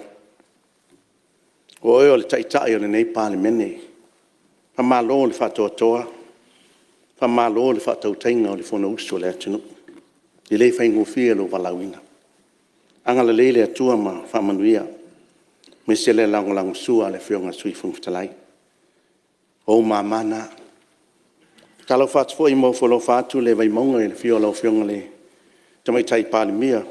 E: O eo le taitai o le nei pāle mene. Pa malo le whatoa toa. Pa malo le whatau tainga o le whono uso le atunu. I le whaingu fia lo walawina. Anga le leile atua ma whamanuia. Me se le lango sua le whionga sui whongwhitalai. O mamana. Kalau fat fo I mo folo fatu le vai monga le fio lo fionga le tamai tai palemia.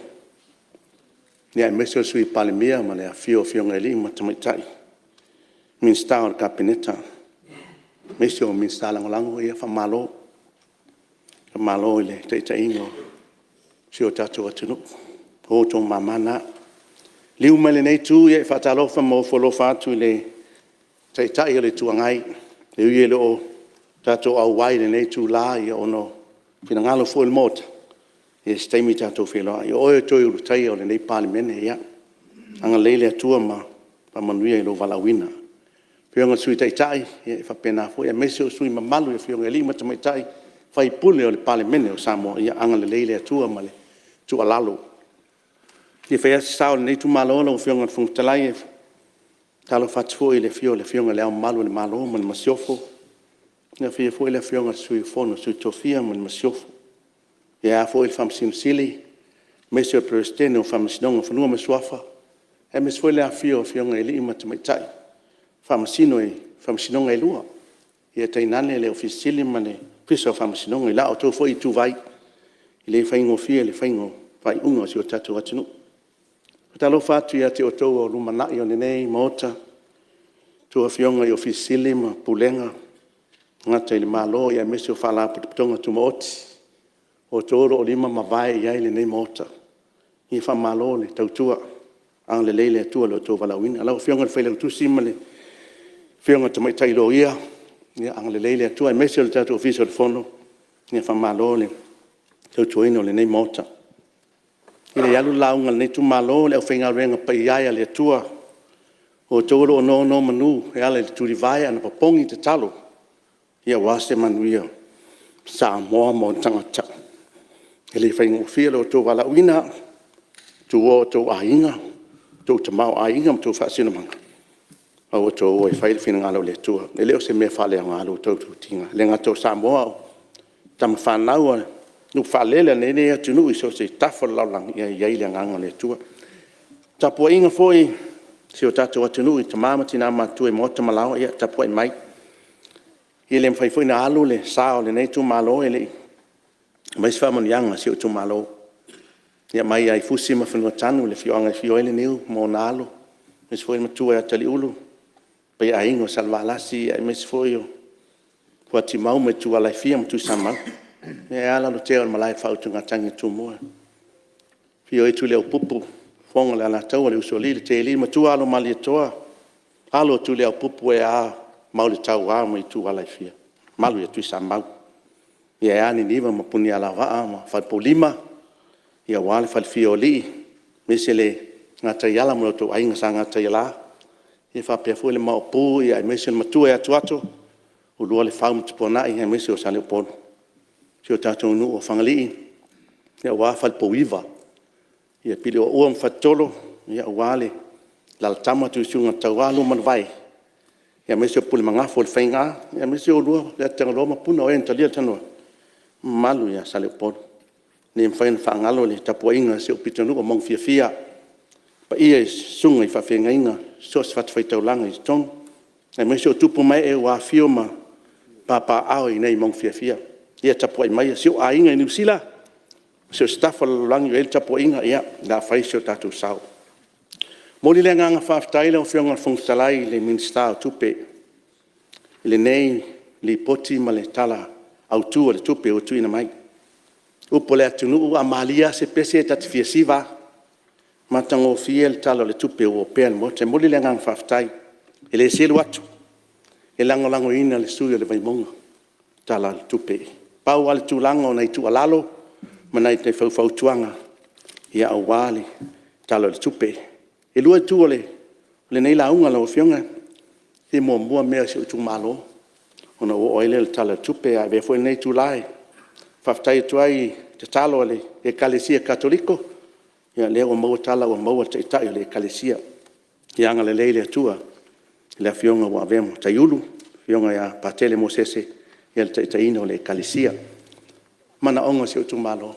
E: Ni ai meso sui palemia ma le fio fionga le ma tamai tai. Min sta o kapineta. Meso min sta lango ia fa malo. Fa malo le tai ingo. Sio tatu atunu. O to mamana. Liu mele nei tu ia fa talo fa mo folo fatu le tai le tuangai. Le ie o Tato au wai le nei tu la I ono pina ngalo fo il mota. E stemi tato filo. I oe toi urutai o le nei pali mene ia. Anga leile atua ma pa manuia I lo walawina. Whionga sui tai e fa pena fo. E mese o sui mamalu e whionga li matamai tai. Fai pule o le pali mene o Samoa. Ia anga le leile atua ma le tu alalo. I whea sao le nei tu malo o whionga fungtalai e talo fatfo I le whionga le au malu le malo ma le masiofo. Nga fia foi le fionga sui fono sui tofia man masiofu. Ia foi le famsino sili. Mesio presidente o famsinonga fanua maswafa. E mes foi le fionga ili ima tamaitai. Famsinonga I lua. Ia tainane le ofisili mane piso famsinonga I la o to foi tu vai. I le faingo fia le faingo vai unga si o tatu atinu. Talo fatu ia te o tau o lumanai o nenei maota. Tu fionga I ofisili ma pulenga. Ngata I le malo ia mesi o whala putonga tu maoti. O toro o lima mawai ia le nei maota. I wha malo le tautua. Ang le leile atua le o tō walawina. Alau whionga le whaile tu sima le whionga tamai tailo ia. Ia ang le leile atua. I mesi o le tatu ofisa o le fono. Ia wha malo le tautua ino le nei maota. I le alu launga le nei tu malo le au whainga renga pa iaia le atua. O toro o no manu. E ale le turivaya na papongi te talo. Ia wase manuia Samoa mo tangata. Ele whaingo fia lo tō walawina, tō o tō ainga, tō tamau ainga ma tō whaasina manga. Au tō o e whaile whina ngalo le tua. E leo se mea whale a ngalo tō tinga. Le ngā tō Samoa tam whanau nu whalele nene atu nui so se tafo laulang ia iaile nganga le tua. Tapua inga foi se o tato atu nui tamama tina matu e mota malawa ia tapua I mai. I le mwhai fwoi na alu le sao le nei tu malo e le. Mai si whamon yanga si o tu malo. Ia mai ai fusi ma whanua tanu le whioanga I whio ele niu mo na alu. Mai si fwoi ma tua e atali ulu. Pai a ingo salvalasi ai mai si fwoi o. Kua ti mau me tu alai fia ma tu samau. E ala no teo malai whautu ngā tangi tu mua. Whio e tu leo pupu. fonga le ana tau le usoli le te li matua alo mali toa alo tu le pupu e a mau le tau a mai tu ala fia malu e tu sa mau ia ani niva ma puni ala va ma fa polima ia wale fa fioli mesele ngata yala mo to ainga sanga ta yala e fa pe fu le ma pu ia mesele matua e tuato o lo le fa mo pona ia mesele sa le pon sio tato nu o fangali ia wa fa poiva ia pili o uam fatolo ia wale la tama tu sunga tawalu man vai ia mesele pul manga fol fainga ia mesele o lo le tanga ma puna o entalia tano malu ya sale pon nem fain fa ngalo le tapoinga se o pitanu o mong fia pa ia sunga I fa fengainga so sfat fai taulanga I tong e mesele tupu mai e wa fioma papa ao I nei mong fia ia tapoi mai se o ainga I Niusila se staff lang el tapoinga ia da fai se tatu sau moli le nganga fa taila o fionga fungsalai le minsta tupe le nei li poti male tala au tu le tupe o tuina mai o pole atunu a malia se pese tat fiesiva matango fiel tala le tupe o pen mo te moli le ngang faftai ele selu atu e lango ina le suyo le vaimonga tala le tupe pau al tu lango nei tu alalo manai te fau tuanga ia au wali tala le tupe e lua tu le nei la unga lo fionga e mo mea se tu malo ona o oile tala tupe a ve foi nei tu lai faftai tuai te talo le e kalesia katoliko ia le o mo tala o mo te tai le kalesia ia ngale le tua le fionga wa vemo tayulu fionga ya patele mosese ia te taino le kalesia mana onga se tu malo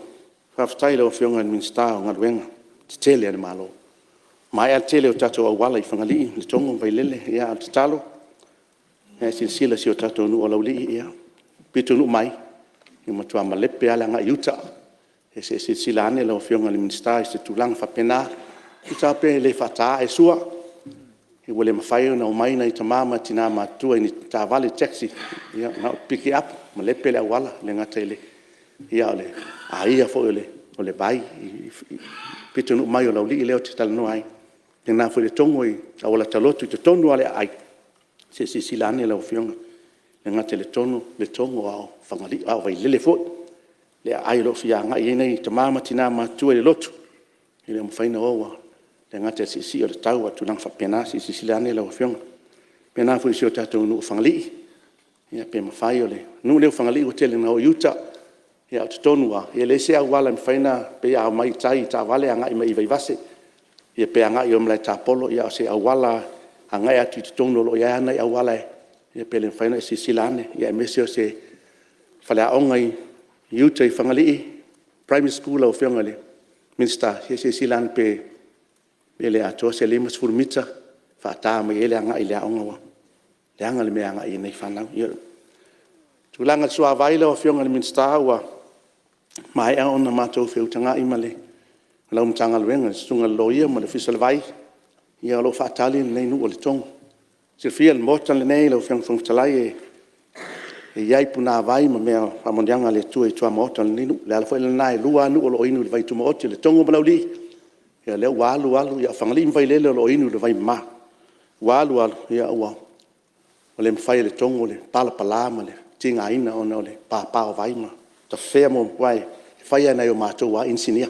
E: faftai le fionga min sta nga wenga te tele le malo mai al tele o tato o wala I fangali le tongo vai lele ia te talo e silsila si o tato nu o lauli ia pitu nu mai I matua malepe ala nga iuta e se silsila ane la o fionga le minsta se tulang fa pena I tape le fata e sua e wale mawhai na o mai na I tamama tina matua ni ta vale taxi ia na pick it up malepe le wala le ngata ele ia ole a ia fo ole bai pitu nu mai o lauli leo te tala no ai te na fo le tongo I a wala talotu te tonu ale ai se silane la ofionga le ngate le tongo ao fangali ao vai lele fo le ai lo fia nga I nei tamama tina ma tu le lotu ile mo faina owa le ngate si o le tau atu nang fa pena silane la ofionga pena fo si o tatu nu fangali ia pe ma fai ole nu le fangali o tele na o yuta ia tu tonua ia le se wala me faina pe a mai tai ta vale anga I mai vai vase ia pe anga I o mla ta polo ia se wala anga ya tu tono lo ya na awala ya pele faina si silane ya mesio se fala ongai yuta I fangali primary school o fengale minsta se silan pe pele ato se lemas furmita fa ta ma ele anga ile onga le anga le me anga I nei fana ya tulanga so availa o fengale minsta wa mai a ona mato fe utanga I male la umtanga lenga sunga loia ma le fisal vai ia lo fatali nei nu o le tong se fiel motan le nei lo fiang fong talai e iai puna vai ma mea amondianga le tu e tua motan nei nu le alfo le nai lua nu o lo inu le vai tu mo le tongo malauli ia le walu ia fangali vai le lo inu le vai ma walu ia wa o le mfai le tongo le pala ma le tinga ina ona le pa vai ma ta fe mo vai fai ana yo mato wa insinia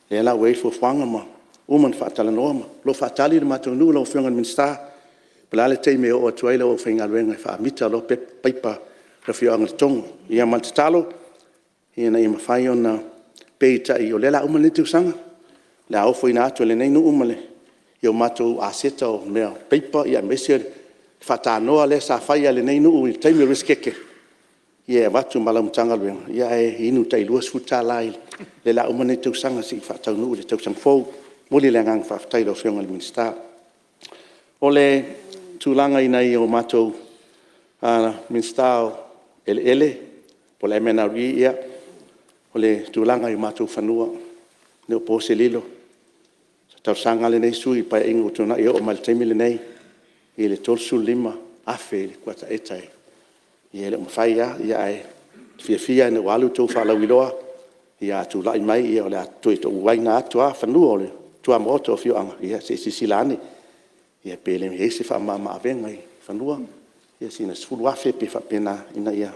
E: le la wei fo fanga ma uman fatala norma lo fatali de matonu lo fengan minsta pelale te me o tuai lo fengal wenga fa mita lo pe paipa lo fiang tong ia maltalo ia na ima fai ona peita I o lela uman tu sanga la o foi na to le nei no umale io mato aseta o me paipa ia mesia fata no ale sa fai le nei no u te me riskeke ia watu malam tangal wenga ia e inu tai luas futalai le la uman tu sanga si fata no le tu sang fo moli le ngang fa tai lo fionga le minsta ole tulanga ina I o mato minsta ele pole mena ria ole tulanga I mato fanua ne po selilo ta sanga le nei sui pa ingo tona I o maltemi le nei ile tolsu lima afe le kwata etai ile mfaia ia e fia ne walu to fa la wiloa ia tu lai mai ia ole tu to waina tu a fanua ole tua moto fio anga ia se silane ia pele me se fa mama venga i fanua ia sina sfulu afe pe fa pena ina ia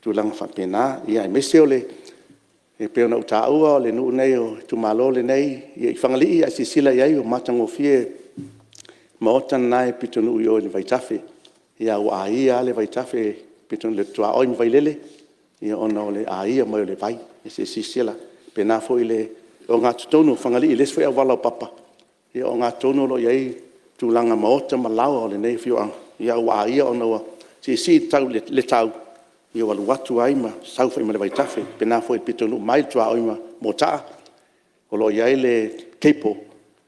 E: tu langa fa pena ia me se ole e pe ona uta ua le nu nei o tu malo le nei ia fangali ia sila ia o matango fie maota nai pitonu yo le vaitafe ia o ia le vaitafe piton le tua o vai lele ia ona le ia mo le vai se sila pena fo ile o ngā tonu fangali i les foi wala papa ia o ngā tonu lo iai tūlanga maota malawa o le nei fio ang ia ua ia o naua si tau le tau ia walu watu ai ma sau fai ma le vaitafe pena foi pitonu mai tua oima mota o lo iai le keipo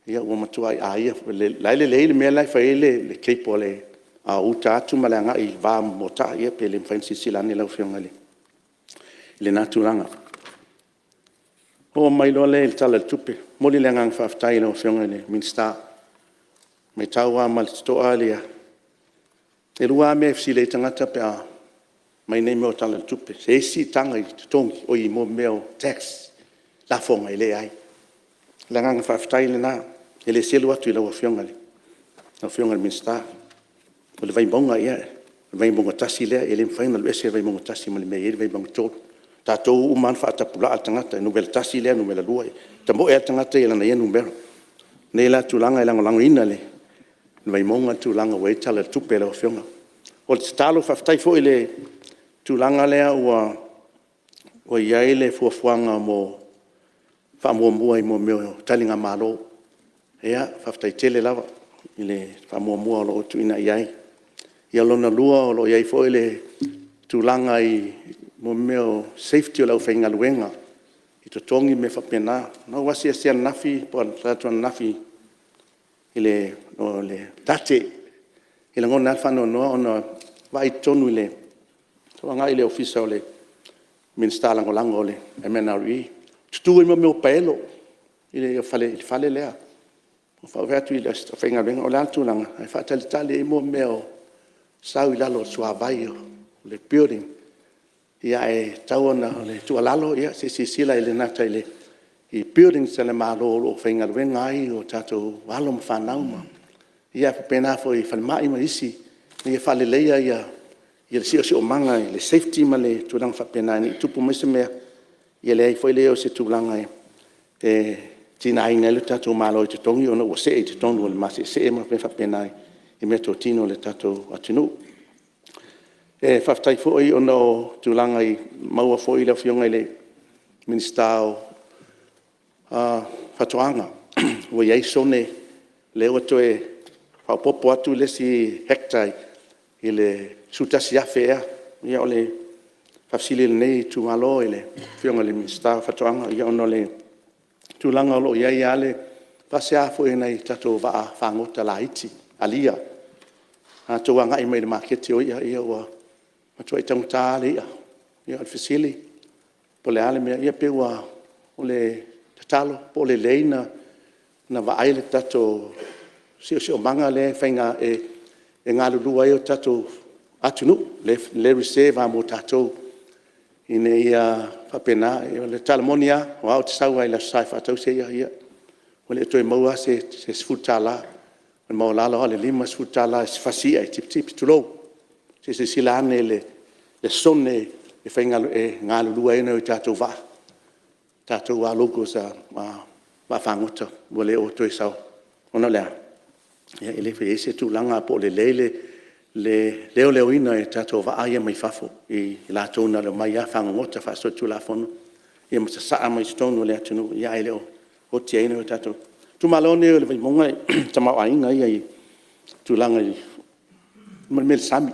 E: ia ua matua ia laile le mea lai fai le keipo le a uta atu ma le anga i va mota ia pe le mfain sisilani lau fiongali le nā tūlanga o mai lo le tala tupe moli le ngang faftai no fionga le minsta me tawa mal sto alia e lua me fsi le tangata pe a mai nei mo tala tupe se si tanga i tongi o i mo meo tax la fonga ile ai le ngang faftai le na ele selu atu le fionga le no fionga le minsta o le vai bonga ia vai bonga tasi le ele final ese vai bonga tasi mal me ele vai bonga tot tatou uman fa tapula tangata no bel tasi le no mela lua tambo e tangata ela na ia numero nei la tulanga ela ngolanga ina le vai monga tulanga we tala tupe le fionga o talo fa ftai fo ile tulanga le o ia ile fo fuanga mo fa mo mo mo meo talinga malo ia fa ftai tele lava ile fa mo mo lo tu ina ia ia lona lua lo ia fo ile tulanga i mo meo safety o lau whainga luenga i to tongi me whapena no wasi asia nafi po ratua nafi ile o le tate ile ngona whano noa ona vai tonu ile toa nga ile ofisa o le minsta lango lango le MNRE tutu mo meo paelo ile fale lea o whawheatu ile whainga luenga o le atu langa ai whaatali tali mo meo sau ilalo suavai o le building ia e tauana le tualalo ia se sila ile nata ile i building sele malo o whainga wenga ai o tatou walo mwhanau ma ia pena fo i whalimai ma isi ia whale leia ia le si o manga le safety ma le tulang whapena ni tupu mese mea ia le ai fo leo se tulanga e tina aina le tatou malo i te tongi ona ua se i te tongi o le masi se e ma whapena i mea tō tino le tatou atinu e whaftai fōi o no tūlanga i maua fōi la whionga i le minsta o whatoanga. Wa iei sone le o to e whapopo atu le si hektai i le sutasi afe ea. Ia o le whafsili le nei tūmalo i le whionga le minsta o whatoanga. Ia ono le tūlanga o lo iei ale pase a fōi nei tatou waa whangota la iti alia. Tō anga i mai le makete o ia ua matua i tangutā le ia al fasili po le ale mea ia peua o le tatalo po le leina na vaai le tato si o manga le whainga e ngā lulua e o tato atunu le reserve a mo tato i ne ia whapena le talamonia o au te saua i la sai whatau se ia o le toi maua se sfutala o maulala o le lima sfutala se fasia i tipi tulou se sila ane le sone e whainga e ngā lulua e nau tātou wā. Tātou wā loko sa wā whangota mo le o toi sau. Ona lea. Ia ele whi ese tūlanga po le leile le leo ina e tātou wā aia mai whafo i la tōna le mai a whangota wha tu la fono. Ia mata saa mai stonu le atunu ia ele o tia ina o tātou. Tumalone o le vai monga tamau ainga ia i tūlanga i mel sami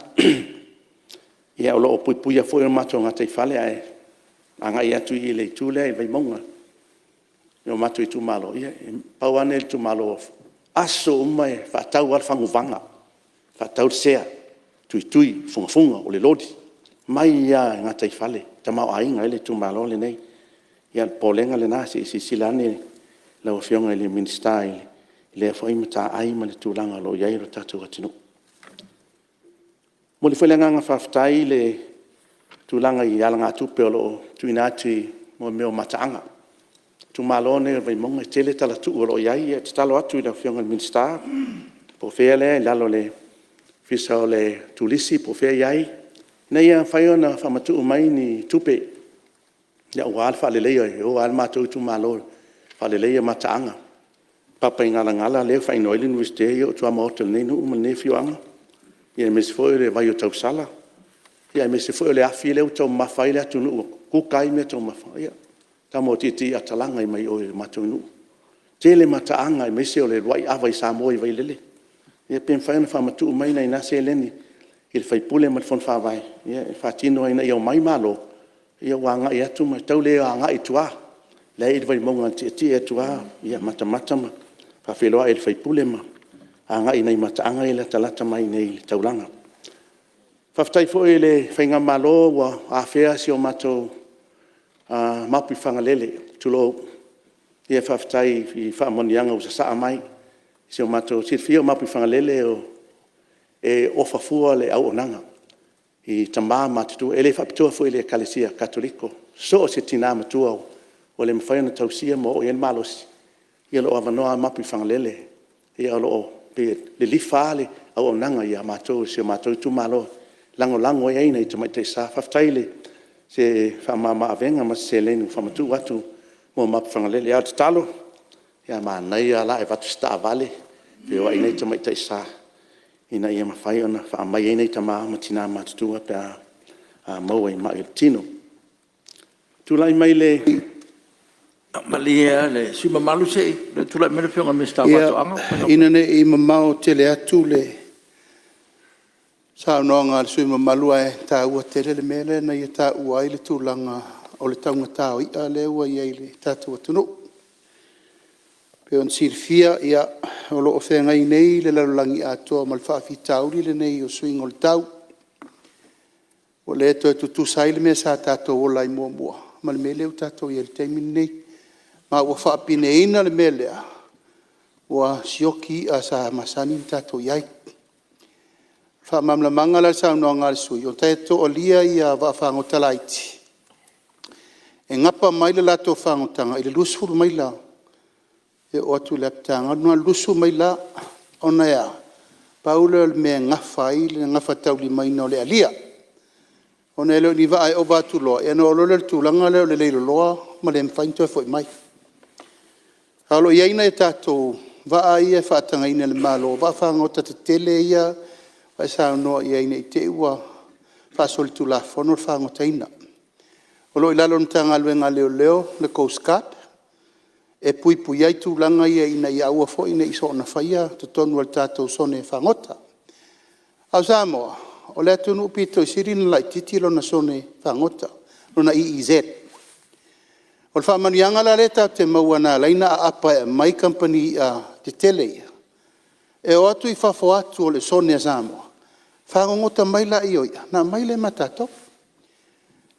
E: ia o lo pui fo e mato nga te fale ai anga ia tu i le tule vai monga yo mato i tu malo ia pauane tu malo aso mai fa tau al fangu vanga fa tau sea tu funga o le lodi mai ia nga te fale tama ai nga le tu malo le nei ia polenga le nasi si silane la o fionga le ministai le fo imta ai ma le tulanga lo ia ro tatu atinu mo le whalenga ngā whaftai le tūlanga i ala ngā tupe o lo tuinati mo meo mataanga. tu malone vai monga tele tala tu ro yai e talo atu da fionga minsta po fele lalo le fisa le tulisi po fe yai nei a faiona fa matu mai ni tupe ya wal fa le le o al ma tu malo fa le matanga papa ngala le fa no ile nu ste yo tu amotel nei nu ne fioanga ia mes foi le vai o tau sala ia mes foi le afi le o ma fai le tu nu ku kai me tu ma fai ta mo titi atalanga i mai o matu nu tele mataanga i mes o le wai avai sa mo i vai lele ia pen fai na fa matu mai nei na se leni il fai pule mat fon fa vai ia fa tino ina ia mai malo ia wanga ia tu ma tau le anga i tua le i vai monga ti e tua ia mata ma fa felo il fai pule ma anga ina i mataanga ile talata mai nei taulanga faftai fo ile fainga malo wa afea si o mato mapi fangalele tulo ia faftai i fa monianga usa sa mai si o mato sirfio mapi fangalele o e ofa fua le au onanga i tamba matu ele faptua fo ile kalesia katoliko so se tina matua o le mfaina tausia mo o malos ia lo avanoa mapi fangalele ia lo pe le lifale au onanga ia mato si o mato tu malo lango e nei te mai te sa faftaile se fa mama avenga ma se lenu fa matu watu mo map fangalele ya talo ya ma nei ala e vatu sta vale pe o nei te mai te sa ina ia ma fai ona fa mai nei te ma tina ma tu pa mo e ma tino tu lai mai le
A: Malia le si mamalu se le tu la me fionga me sta watu anga
G: ina ne i mamau te le atu le sa no nga sui mamalu e ta ua te le mele na ia ta ua ile tu langa o le taunga tau i ale ua ia ile tatu atunu pe on sirfia ia o lo ofenga i nei le lalangi ato mal fa fi tauri le nei o sui ngol tau o le to tu saile me sa tato o lai mo mal mele o tato ia le taimin nei ma ua fa pine ina le mele ua sioki a sa masani tato iai fa mamla mangala sa no ngal sui o tato o lia ia va fa ngotalaiti e ngapa mai le lato fa ngotanga ile lusu mai la e o tu leptanga no lusu mai la ona ya paulo me ngafa ile ngafa tauli mai no le alia ona le ni va o va tu lo e no lo le tu langa le lo ma le mfainto foi mai alo ia ina tato va ai e fa tanga ina le malo va fa ngota te tele ia vai sa no ia ina te ua fa sol tu la fono fa ngota ina o lo ilalo ntanga luenga leo le Coast Guard e pui ai tu langa ia ina ia ua fo ina iso na faia to tonu al tato sone fa ngota au samo o le tunu pito sirin lai titilo na sone fa ngota no na IEZ o fa manianga la leta te mawana laina apa mai company te tele e o atu I fafo atu o le sone samo fa ngota mai la io na mai le matato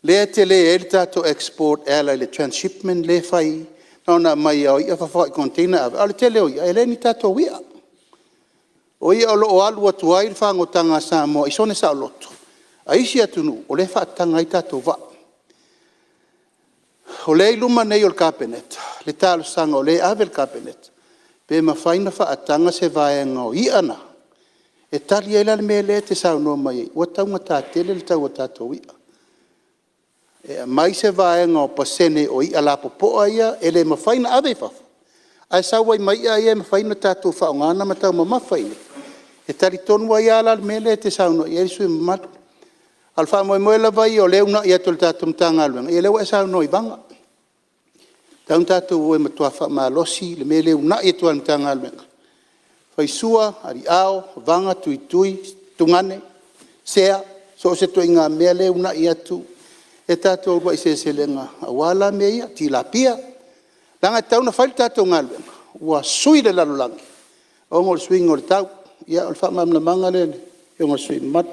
G: le tele el tato export airline le transshipment le fai na mai o ia fa container al tele o ele ni tato wia o ia o alu atu ai fa ngotanga samo I sone sa loto ai si atunu o le fa tanga I tato va o le luma nei o cabinet le talo sanga o le avel cabinet pe ma faina fa atanga se vai ngo I ana e tali ela me le te sa no mai o tanga ta tele le tau tato wia e mai se vai ngo pasene o I ala popo ia ele ma faina ave fa ai sa wai mai ia ma faina tato fa ngana ma tau ma faina e tali tonu ai ala me le te sa no ia su mat alfa mo la vai o le una ia tol tato tanga lu ia le wa sa no I banga tau tato o ma tua fa ma losi le me le una ia tol tanga lu fai sua ari ao vanga tui tungane sea so se to inga me le una ia tu e tato wa se lenga wala me ia tilapia langa tau na fai tato ngal wa sui le lalulangi o ngol swing o tau ia alfa mam na mangale e ngol sui mat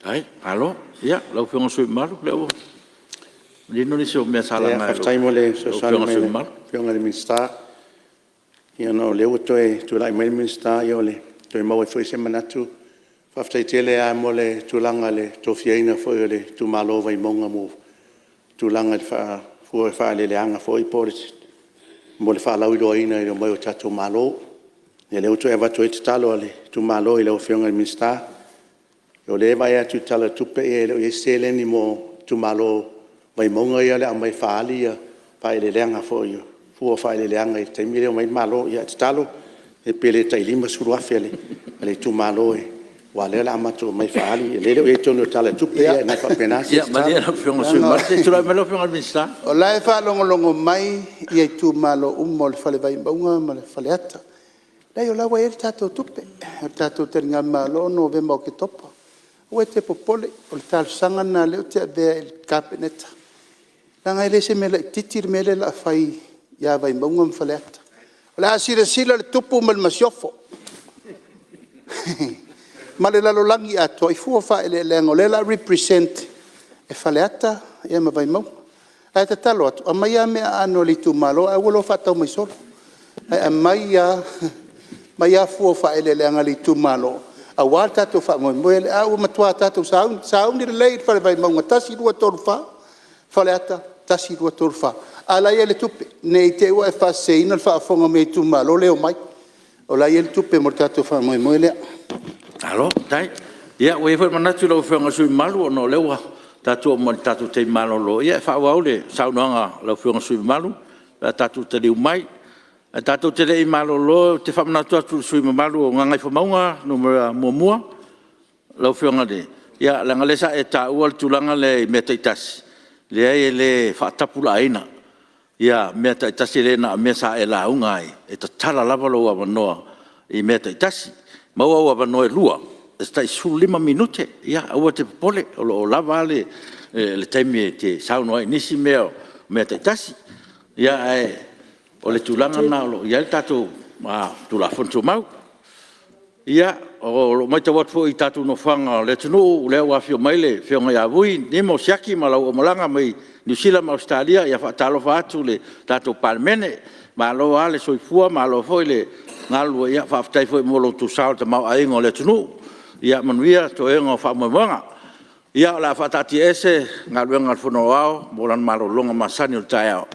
A: ai alo ia lo fiong sui malu le Lino ni so me sala
E: mai fai mo le so sala mai fiong le minsta ia no le to e tu lai mai minsta io le to e mo foi semanatu faftai tele a mole tulanga le tofiaina foi le tu malo vai monga mo tulanga fa fua e whaeleleanga fo i pore mo le whaalau i roa ina i mai o tatou malo. E leo tu e watu e te talo ale tu malo i leo whionga i minsta. O le vai atu tala tupe e leo i seleni mo tu malo mai monga i ale a mai whaali ia whaeleleanga fo i fua whaeleleanga i te mire o mai malo i a te talo e pele tai lima suru afele ale tu malo e wa le la amatu mai whaali e leo e tono tala tupe e na whapenasi.
A: Ia, ma lea whionga sui mara, te tura me lo whionga minsta.
G: O lai whaalongolongo mai i ai tu malo umo le whale vai maunga ma le whale ata. Lai o lawa e le tātou tupe, o tātou te ngā malo no ve mau ke topa. O e te popole, o le tālu sanga nā leo te avea i kāpeneta. Nanga ele se mele titir mele la whai ia vai maunga ma whale ata. O le asira sila le tupu ma le masiofo. Ma le lalolangi ato, i fua wha ele lengo, le la represent e whale ata, ia ma vai maunga. Ai te talo atu, a mai a mea ano li tu malo, a walo whatau mai solo. Ai a mai a... mai a fua fa ele le angali tu malo a wa tatu fa mo le a o matua tatu saun ni le fa vai mo tasi ru torfa fa le ata tasi ru torfa ala ele tupe nei te o fa sei no fa fonga me tu malo le o mai o la ele tupe mo tatu fa mo le
A: Alo, dai. Ia, o e whai manatu lau whionga sui malu o no lewa. Tatu o mo tatu te malo lo. Ia, wha wau le saunoanga lau whionga sui malu. Tatu te liu mai. Tātou te rei malo lo, te whamanatu atu sui mamalu o ngangai whamaunga, numera mua, lau whionga de. Ia, langa lesa e tā ua le tūlanga le mea taitasi. Le ai e le whaatapula aina. Ia, mea taitasi le na mea sa e la unga ai. E ta tala lava lo ua wanoa i mea taitasi. Maua ua wanoa e lua. E stai su 5 minute. Ia, ua te popole, o lava le taimi te saunoa i nisi mea taitasi. Ia, o le tūlanga nā lo, ia le tātou tūla whantu mau. Ia, o lo mai tawat fo i tātou no whanga le tunu, leo wawhio mai le whionga ia vui, nemo siaki ma lau o malanga mai New Zealand ma Australia, ia whaatalo whaatu le tātou parmene, ma lo a le soifua, ma lo foi le ngalua ia whaafitai foi molo tu sao te mau aingo le tunu. Ia manuia to engo whaamuanga. Ia la whaatati ese, ngaluenga whanau au, molan malo longa masani o tai au.